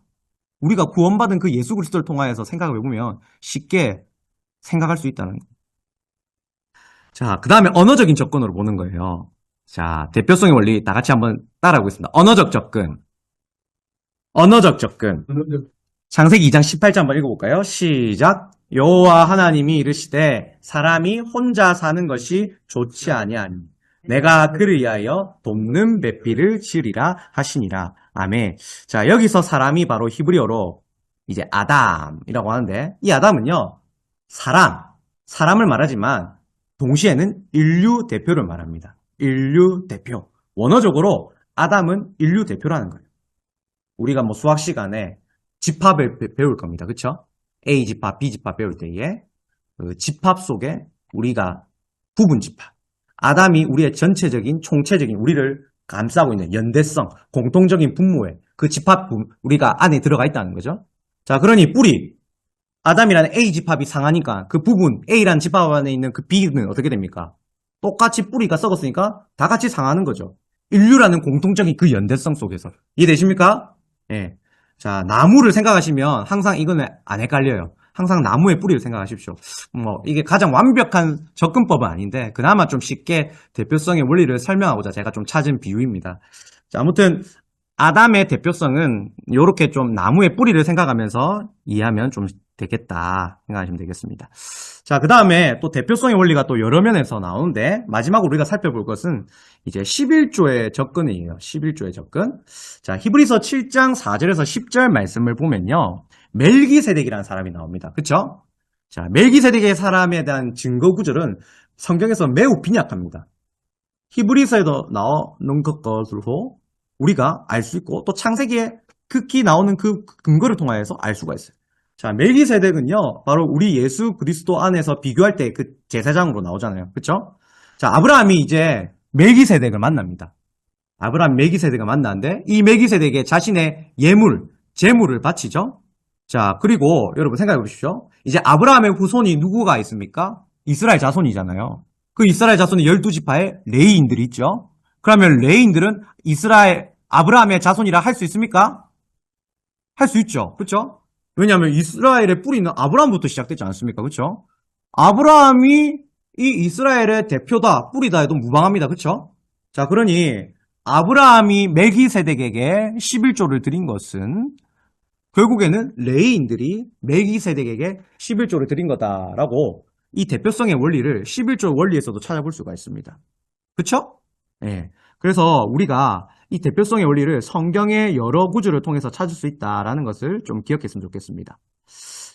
우리가 구원받은 그 예수 그리스도를 통하여서 생각을 해보면 쉽게 생각할 수 있다는 거예요. 자, 그 다음에 언어적인 접근으로 보는 거예요. 자, 대표성의 원리 다 같이 한번 따라하겠습니다. 언어적 접근. 언어적 접근. 창세기 2장 18절 한번 읽어볼까요? 시작. 여호와 하나님이 이르시되 사람이 혼자 사는 것이 좋지 아니하니 내가 그를 위하여 돕는 뱃비를 지으리라 하시니라. 아멘. 자, 여기서 사람이 바로 히브리어로 이제 아담이라고 하는데 이 아담은요, 사람을 말하지만 동시에는 인류 대표를 말합니다. 인류 대표. 원어적으로 아담은 인류 대표라는 거예요. 우리가 뭐 수학 시간에 집합을 배울 겁니다. 그쵸? A 집합, B 집합 배울 때에 그 집합 속에 우리가 부분 집합. 아담이 우리의 전체적인, 총체적인 우리를 감싸고 있는 연대성, 공통적인 분모에 그 집합, 우리가 안에 들어가 있다는 거죠. 자, 그러니 뿌리. 아담이라는 A 집합이 상하니까 그 부분, A라는 집합 안에 있는 그 B는 어떻게 됩니까? 똑같이 뿌리가 썩었으니까 다 같이 상하는 거죠. 인류라는 공통적인 그 연대성 속에서. 이해되십니까? 예. 자, 나무를 생각하시면 항상 이거는 안 헷갈려요. 항상 나무의 뿌리를 생각하십시오. 이게 가장 완벽한 접근법은 아닌데, 그나마 좀 쉽게 대표성의 원리를 설명하고자 제가 좀 찾은 비유입니다. 자, 아무튼, 아담의 대표성은 이렇게 좀 나무의 뿌리를 생각하면서 이해하면 좀 되겠다 생각하시면 되겠습니다. 자, 그 다음에 또 대표성의 원리가 또 여러 면에서 나오는데 마지막으로 우리가 살펴볼 것은 이제 11조의 접근이에요. 11조의 접근. 자, 히브리서 7장 4절에서 10절 말씀을 보면요. 멜기세덱이라는 사람이 나옵니다. 그쵸? 자, 멜기세덱의 사람에 대한 증거 구절은 성경에서 매우 빈약합니다. 히브리서에도 나오는 것으로 우리가 알 수 있고 또 창세기에 극히 나오는 그 근거를 통하여서 알 수가 있어요. 자, 멜기세덱은요, 바로 우리 예수 그리스도 안에서 비교할 때 그 제사장으로 나오잖아요. 그쵸? 자, 아브라함이 이제 멜기세덱을 만납니다. 아브라함 멜기세덱을 만나는데 이 멜기세덱의 자신의 예물, 제물을 바치죠. 자, 그리고 여러분 생각해 보십시오. 이제 아브라함의 후손이 누구가 있습니까? 이스라엘 자손이잖아요. 그 이스라엘 자손이 12지파에 레위인들이 있죠. 그러면 레위인들은 아브라함의 자손이라 할 수 있습니까? 할 수 있죠. 그렇죠? 왜냐하면 이스라엘의 뿌리는 아브라함부터 시작되지 않습니까? 그렇죠? 아브라함이 이 이스라엘의 대표다, 뿌리다 해도 무방합니다. 그렇죠? 자, 그러니 아브라함이 멜기세덱에게 11조를 드린 것은 결국에는 레위인들이 멜기세덱에게 11조를 드린 거다라고 이 대표성의 원리를 11조 원리에서도 찾아볼 수가 있습니다. 그렇죠? 예. 그래서 우리가 이 대표성의 원리를 성경의 여러 구절을 통해서 찾을 수 있다라는 것을 좀 기억했으면 좋겠습니다.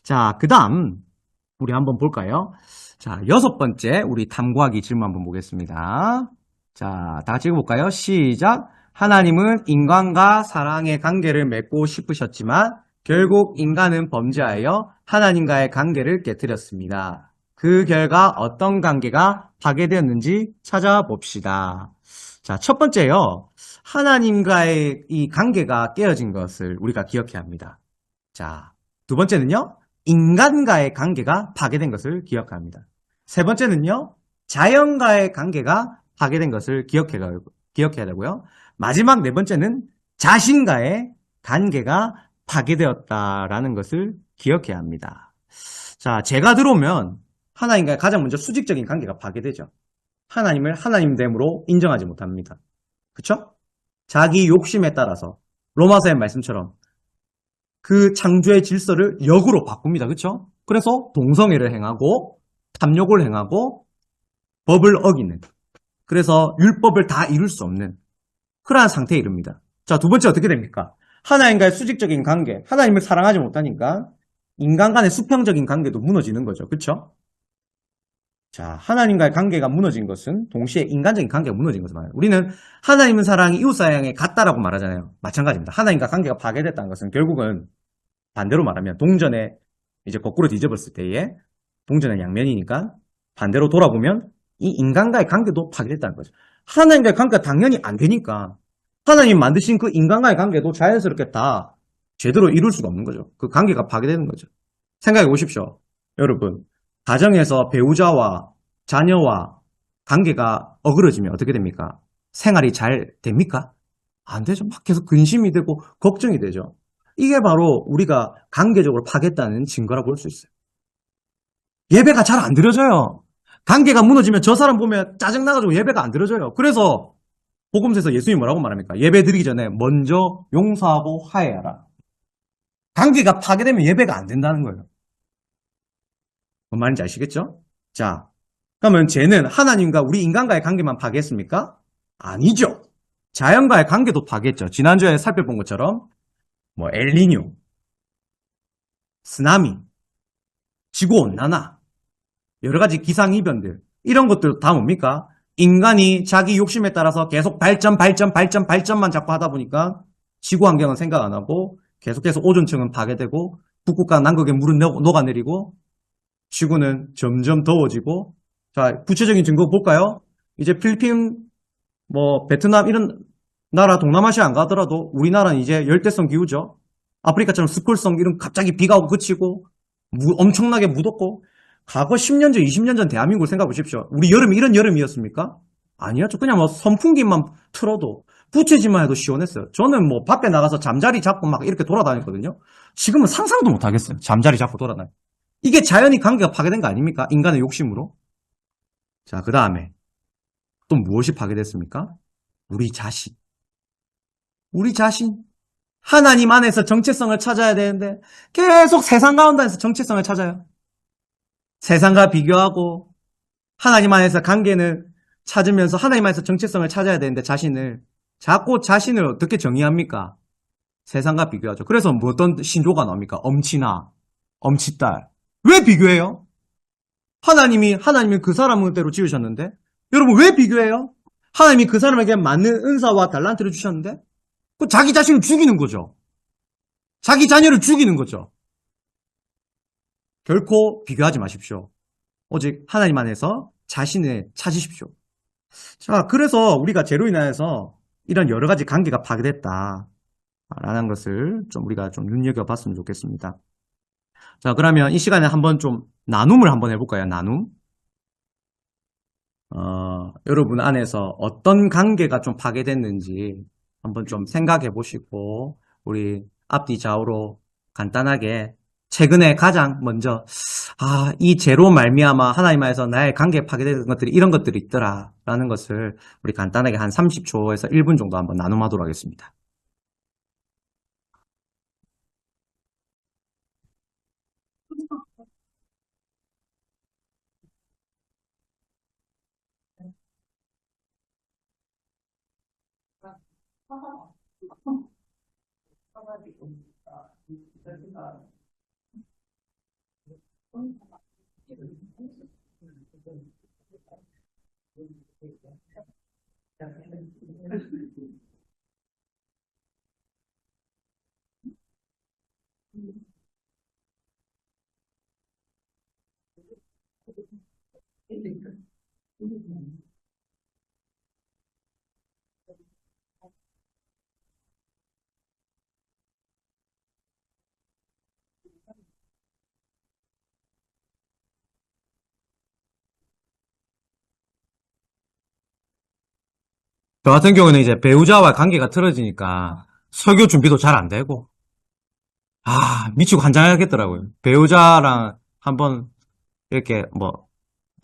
자, 그 다음 우리 한번 볼까요? 자, 6번째 우리 탐구하기 질문 한번 보겠습니다. 자, 다 같이 읽어볼까요? 시작! 하나님은 인간과 사랑의 관계를 맺고 싶으셨지만 결국 인간은 범죄하여 하나님과의 관계를 깨뜨렸습니다. 그 결과 어떤 관계가 파괴되었는지 찾아봅시다. 자, 첫 번째요. 하나님과의 이 관계가 깨어진 것을 우리가 기억해야 합니다. 자, 두 번째는요. 인간과의 관계가 파괴된 것을 기억합니다. 세 번째는요, 자연과의 관계가 파괴된 것을 기억해야 되고요. 마지막 네 번째는 자신과의 관계가 파괴되었다라는 것을 기억해야 합니다. 자, 제가 들어오면 하나님과의 가장 먼저 수직적인 관계가 파괴되죠. 하나님을 하나님됨으로 인정하지 못합니다. 그쵸? 자기 욕심에 따라서 로마서의 말씀처럼 그 창조의 질서를 역으로 바꿉니다. 그쵸? 그래서 동성애를 행하고 탐욕을 행하고 법을 어기는, 그래서 율법을 다 이룰 수 없는 그러한 상태에 이릅니다. 자, 두 번째 어떻게 됩니까? 하나님과의 수직적인 관계, 하나님을 사랑하지 못하니까 인간 간의 수평적인 관계도 무너지는 거죠. 그쵸? 자, 하나님과의 관계가 무너진 것은 동시에 인간적인 관계가 무너진 것을 말해요. 우리는 하나님은 사랑이 이웃사랑에 같다라고 말하잖아요. 마찬가지입니다. 하나님과 관계가 파괴됐다는 것은 결국은 반대로 말하면 동전에 이제 거꾸로 뒤집었을 때에 동전의 양면이니까 반대로 돌아보면 이 인간과의 관계도 파괴됐다는 거죠. 하나님과의 관계가 당연히 안 되니까 하나님 만드신 그 인간과의 관계도 자연스럽게 다 제대로 이룰 수가 없는 거죠. 그 관계가 파괴되는 거죠. 생각해 보십시오. 여러분, 가정에서 배우자와 자녀와 관계가 어그러지면 어떻게 됩니까? 생활이 잘 됩니까? 안 되죠. 막 계속 근심이 되고 걱정이 되죠. 이게 바로 우리가 관계적으로 파괴했다는 증거라 볼 수 있어요. 예배가 잘 안 드려져요. 관계가 무너지면 저 사람 보면 짜증나가지고 예배가 안 드려져요. 그래서 복음서에서 예수님이 뭐라고 말합니까? 예배 드리기 전에 먼저 용서하고 화해하라. 관계가 파괴되면 예배가 안 된다는 거예요. 뭔 말인지 아시겠죠? 자, 그러면 쟤는 하나님과 우리 인간과의 관계만 파괴했습니까? 아니죠. 자연과의 관계도 파괴했죠. 지난주에 살펴본 것처럼 뭐 엘니뇨, 쓰나미, 지구온난화, 여러 가지 기상이변들, 이런 것들 다 뭡니까? 인간이 자기 욕심에 따라서 계속 발전만 자꾸 하다 보니까 지구 환경은 생각 안 하고 계속해서 오존층은 파괴되고 북극과 남극의 물은 녹아내리고 지구는 점점 더워지고, 자, 구체적인 증거 볼까요? 이제 필리핀, 뭐 베트남 이런 나라 동남아시아 안 가더라도 우리나라는 이제 열대성 기후죠. 아프리카처럼 스콜성 이런 갑자기 비가 오고 그치고 엄청나게 무덥고, 과거 10년 전, 20년 전 대한민국을 생각해 보십시오. 우리 여름이 이런 여름이었습니까? 아니었죠. 그냥 뭐 선풍기만 틀어도 부채질만 해도 시원했어요. 저는 뭐 밖에 나가서 잠자리 잡고 막 이렇게 돌아다녔거든요. 지금은 상상도 못 하겠어요. 잠자리 잡고 돌아다니. 이게 자연이 관계가 파괴된 거 아닙니까? 인간의 욕심으로. 자, 그 다음에 또 무엇이 파괴됐습니까? 우리 자신. 우리 자신. 하나님 안에서 정체성을 찾아야 되는데 계속 세상 가운데에서 정체성을 찾아요. 세상과 비교하고 하나님 안에서 관계는 찾으면서 하나님 안에서 정체성을 찾아야 되는데 자꾸 자신을 어떻게 정의합니까? 세상과 비교하죠. 그래서 뭐 어떤 신조가 나옵니까? 엄친아, 엄치딸. 왜 비교해요? 하나님이 그 사람은 대로 지으셨는데, 여러분 왜 비교해요? 하나님이 그 사람에게 맞는 은사와 달란트를 주셨는데, 그 자기 자신을 죽이는 거죠. 자기 자녀를 죽이는 거죠. 결코 비교하지 마십시오. 오직 하나님 안에서 자신을 찾으십시오. 자, 그래서 우리가 죄로 인하여서 이런 여러 가지 관계가 파괴됐다 라는 것을 좀 우리가 좀 눈여겨봤으면 좋겠습니다. 자, 그러면 이 시간에 한번 좀 나눔을 한번 해볼까요? 나눔. 여러분 안에서 어떤 관계가 좀 파괴됐는지 한번 좀 생각해 보시고, 우리 앞뒤 좌우로 간단하게 최근에 가장 먼저, 이 죄로 말미암아 하나님 안에서 나의 관계 파괴된 것들이 이런 것들이 있더라 라는 것을 우리 간단하게 한 30초에서 1분 정도 한번 나눔하도록 하겠습니다. 저 같은 경우는 이제 배우자와 관계가 틀어지니까 설교 준비도 잘 안 되고, 미치고 환장하겠더라고요. 배우자랑 한번 이렇게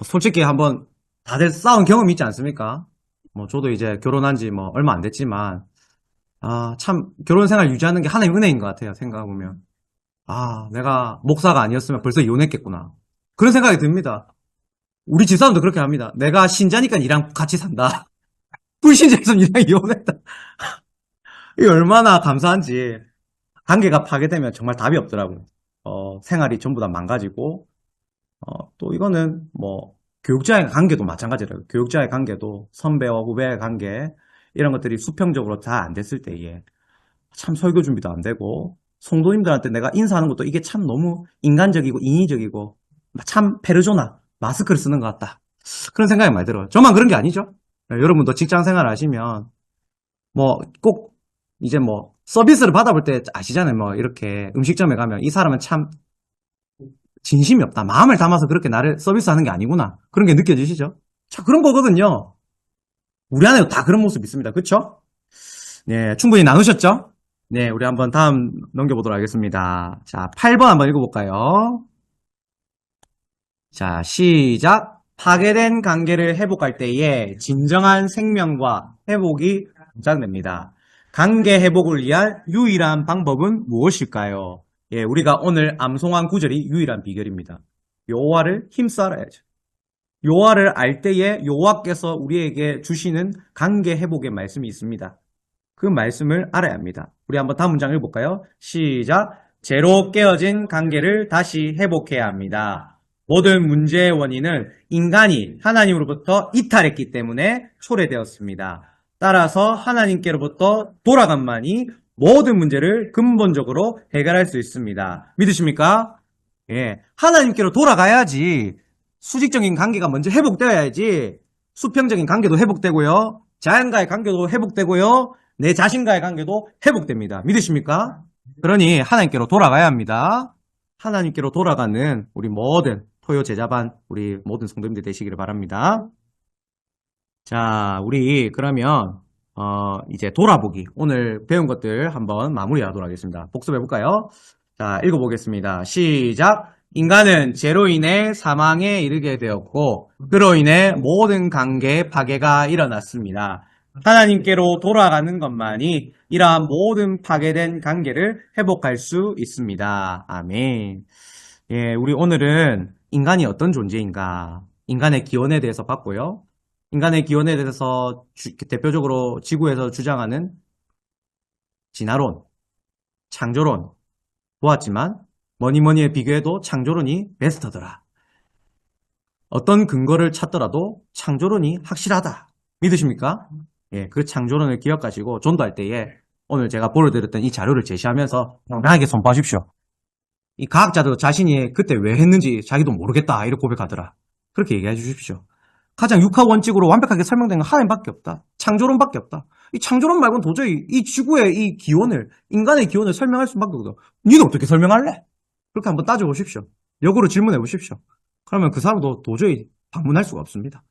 솔직히 한번 다들 싸운 경험이 있지 않습니까? 저도 이제 결혼한 지 얼마 안 됐지만, 참 결혼 생활 유지하는 게 하나의 은혜인 것 같아요. 생각해보면. 내가 목사가 아니었으면 벌써 이혼했겠구나. 그런 생각이 듭니다. 우리 집사람도 그렇게 합니다. 내가 신자니까 니랑 같이 산다. 불신자에서 니랑 이혼했다. 이게 얼마나 감사한지. 관계가 파괴되면 정말 답이 없더라고요. 생활이 전부 다 망가지고, 또 이거는 교육자의 관계도 마찬가지라고요. 교육자의 관계도 선배와 후배의 관계, 이런 것들이 수평적으로 다 안 됐을 때에 참 설교 준비도 안 되고, 성도님들한테 내가 인사하는 것도 이게 참 너무 인간적이고 인위적이고, 참 페르소나, 마스크를 쓰는 것 같다. 그런 생각이 많이 들어요. 저만 그런 게 아니죠. 여러분도 직장 생활 하시면, 꼭, 이제 서비스를 받아볼 때 아시잖아요. 이렇게 음식점에 가면 이 사람은 참 진심이 없다. 마음을 담아서 그렇게 나를 서비스하는 게 아니구나. 그런 게 느껴지시죠? 자, 그런 거거든요. 우리 안에도 다 그런 모습 있습니다. 그쵸? 네, 충분히 나누셨죠? 네, 우리 한번 다음 넘겨보도록 하겠습니다. 자, 8번 한번 읽어볼까요? 자, 시작. 파괴된 관계를 회복할 때에 진정한 생명과 회복이 보장됩니다. 관계 회복을 위한 유일한 방법은 무엇일까요? 예, 우리가 오늘 암송한 구절이 유일한 비결입니다. 여호와를 힘써 알아야죠. 여호와를 알 때에 여호와께서 우리에게 주시는 관계 회복의 말씀이 있습니다. 그 말씀을 알아야 합니다. 우리 한번 다음 문장 읽어볼까요? 시작. 죄로 깨어진 관계를 다시 회복해야 합니다. 모든 문제의 원인은 인간이 하나님으로부터 이탈했기 때문에 초래되었습니다. 따라서 하나님께로부터 돌아간만이 모든 문제를 근본적으로 해결할 수 있습니다. 믿으십니까? 예, 하나님께로 돌아가야지 수직적인 관계가 먼저 회복되어야지 수평적인 관계도 회복되고요. 자연과의 관계도 회복되고요. 내 자신과의 관계도 회복됩니다. 믿으십니까? 그러니 하나님께로 돌아가야 합니다. 하나님께로 돌아가는 우리 모든 토요 제자반 우리 모든 성도님들 되시기를 바랍니다. 자, 우리 그러면 이제 돌아보기 오늘 배운 것들 한번 마무리하도록 하겠습니다. 복습해 볼까요? 자, 읽어보겠습니다. 시작. 인간은 죄로 인해 사망에 이르게 되었고 그로 인해 모든 관계의 파괴가 일어났습니다. 하나님께로 돌아가는 것만이 이러한 모든 파괴된 관계를 회복할 수 있습니다. 아멘. 예, 우리 오늘은 인간이 어떤 존재인가, 인간의 기원에 대해서 봤고요. 인간의 기원에 대해서 대표적으로 지구에서 주장하는 진화론, 창조론 보았지만 뭐니뭐니에 비교해도 창조론이 베스트더라. 어떤 근거를 찾더라도 창조론이 확실하다. 믿으십니까? 예, 그 창조론을 기억하시고 전도할 때에 오늘 제가 보여드렸던 이 자료를 제시하면서 당당하게 선포하십시오. 이 과학자도 자신이 그때 왜 했는지 자기도 모르겠다 이렇게 고백하더라. 그렇게 얘기해 주십시오. 가장 육하 원칙으로 완벽하게 설명된 건 하나님밖에 없다. 창조론밖에 없다. 이 창조론 말고는 도저히 이 지구의 이 기원을, 인간의 기원을 설명할 수밖에 없다. 니는 어떻게 설명할래? 그렇게 한번 따져보십시오. 역으로 질문해 보십시오. 그러면 그 사람도 도저히 방문할 수가 없습니다.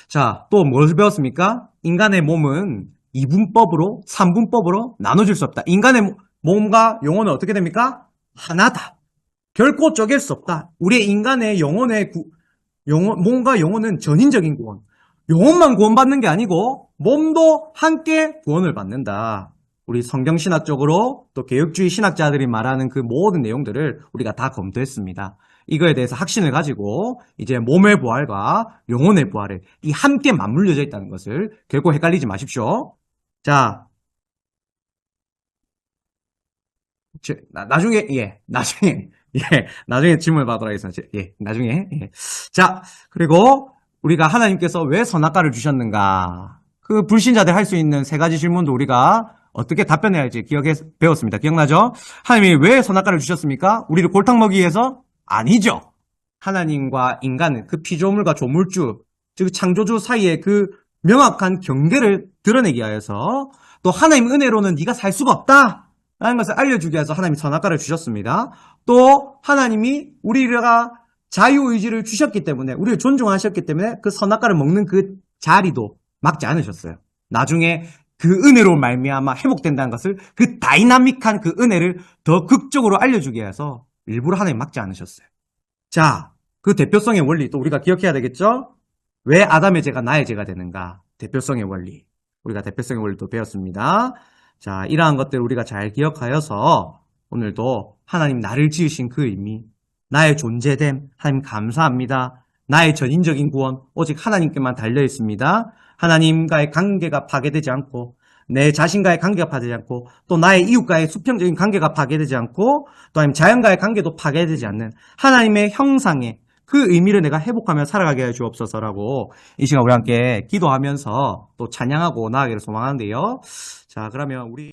자, 또 뭘 배웠습니까? 인간의 몸은 2분법으로, 3분법으로 나눠질 수 없다. 인간의 몸과 영혼은 어떻게 됩니까? 하나다. 결코 쪼갤 수 없다. 우리의 인간의 몸과 영혼은 전인적인 구원. 영혼만 구원받는 게 아니고 몸도 함께 구원을 받는다. 우리 성경신학적으로 또 개혁주의 신학자들이 말하는 그 모든 내용들을 우리가 다 검토했습니다. 이거에 대해서 확신을 가지고 이제 몸의 부활과 영혼의 부활을 이 함께 맞물려져 있다는 것을 결코 헷갈리지 마십시오. 자, 나중에 나중에 질문을 받도록 하겠습니다. 나중에. 자, 그리고 우리가 하나님께서 왜 선악과를 주셨는가? 그 불신자들 할 수 있는 세 가지 질문도 우리가 어떻게 답변해야 할지 배웠습니다. 기억나죠? 하나님이 왜 선악과를 주셨습니까? 우리를 골탕 먹이기 위해서? 아니죠. 하나님과 인간은 그 피조물과 조물주, 즉 창조주 사이의 그 명확한 경계를 드러내기 위해서 또 하나님 은혜로는 네가 살 수가 없다 라는 것을 알려주기 위해서 하나님이 선악과를 주셨습니다. 또 하나님이 우리가 자유의지를 주셨기 때문에 우리를 존중하셨기 때문에 그 선악과를 먹는 그 자리도 막지 않으셨어요. 나중에 그 은혜로 말미암아 회복된다는 것을 그 다이나믹한 그 은혜를 더 극적으로 알려주기 위해서 일부러 하나님 막지 않으셨어요. 자, 그 대표성의 원리 또 우리가 기억해야 되겠죠? 왜 아담의 죄가 나의 죄가 되는가? 대표성의 원리. 우리가 대표성의 원리도 배웠습니다. 자, 이러한 것들을 우리가 잘 기억하여서 오늘도 하나님 나를 지으신 그 의미, 나의 존재됨, 하나님 감사합니다. 나의 전인적인 구원, 오직 하나님께만 달려 있습니다. 하나님과의 관계가 파괴되지 않고, 내 자신과의 관계가 파괴되지 않고, 또 나의 이웃과의 수평적인 관계가 파괴되지 않고, 또 아니면 자연과의 관계도 파괴되지 않는 하나님의 형상에 그 의미를 내가 회복하며 살아가게 해 주옵소서라고 이 시간 우리 함께 기도하면서 또 찬양하고 나아가기를 소망하는데요. 자, 그러면 우리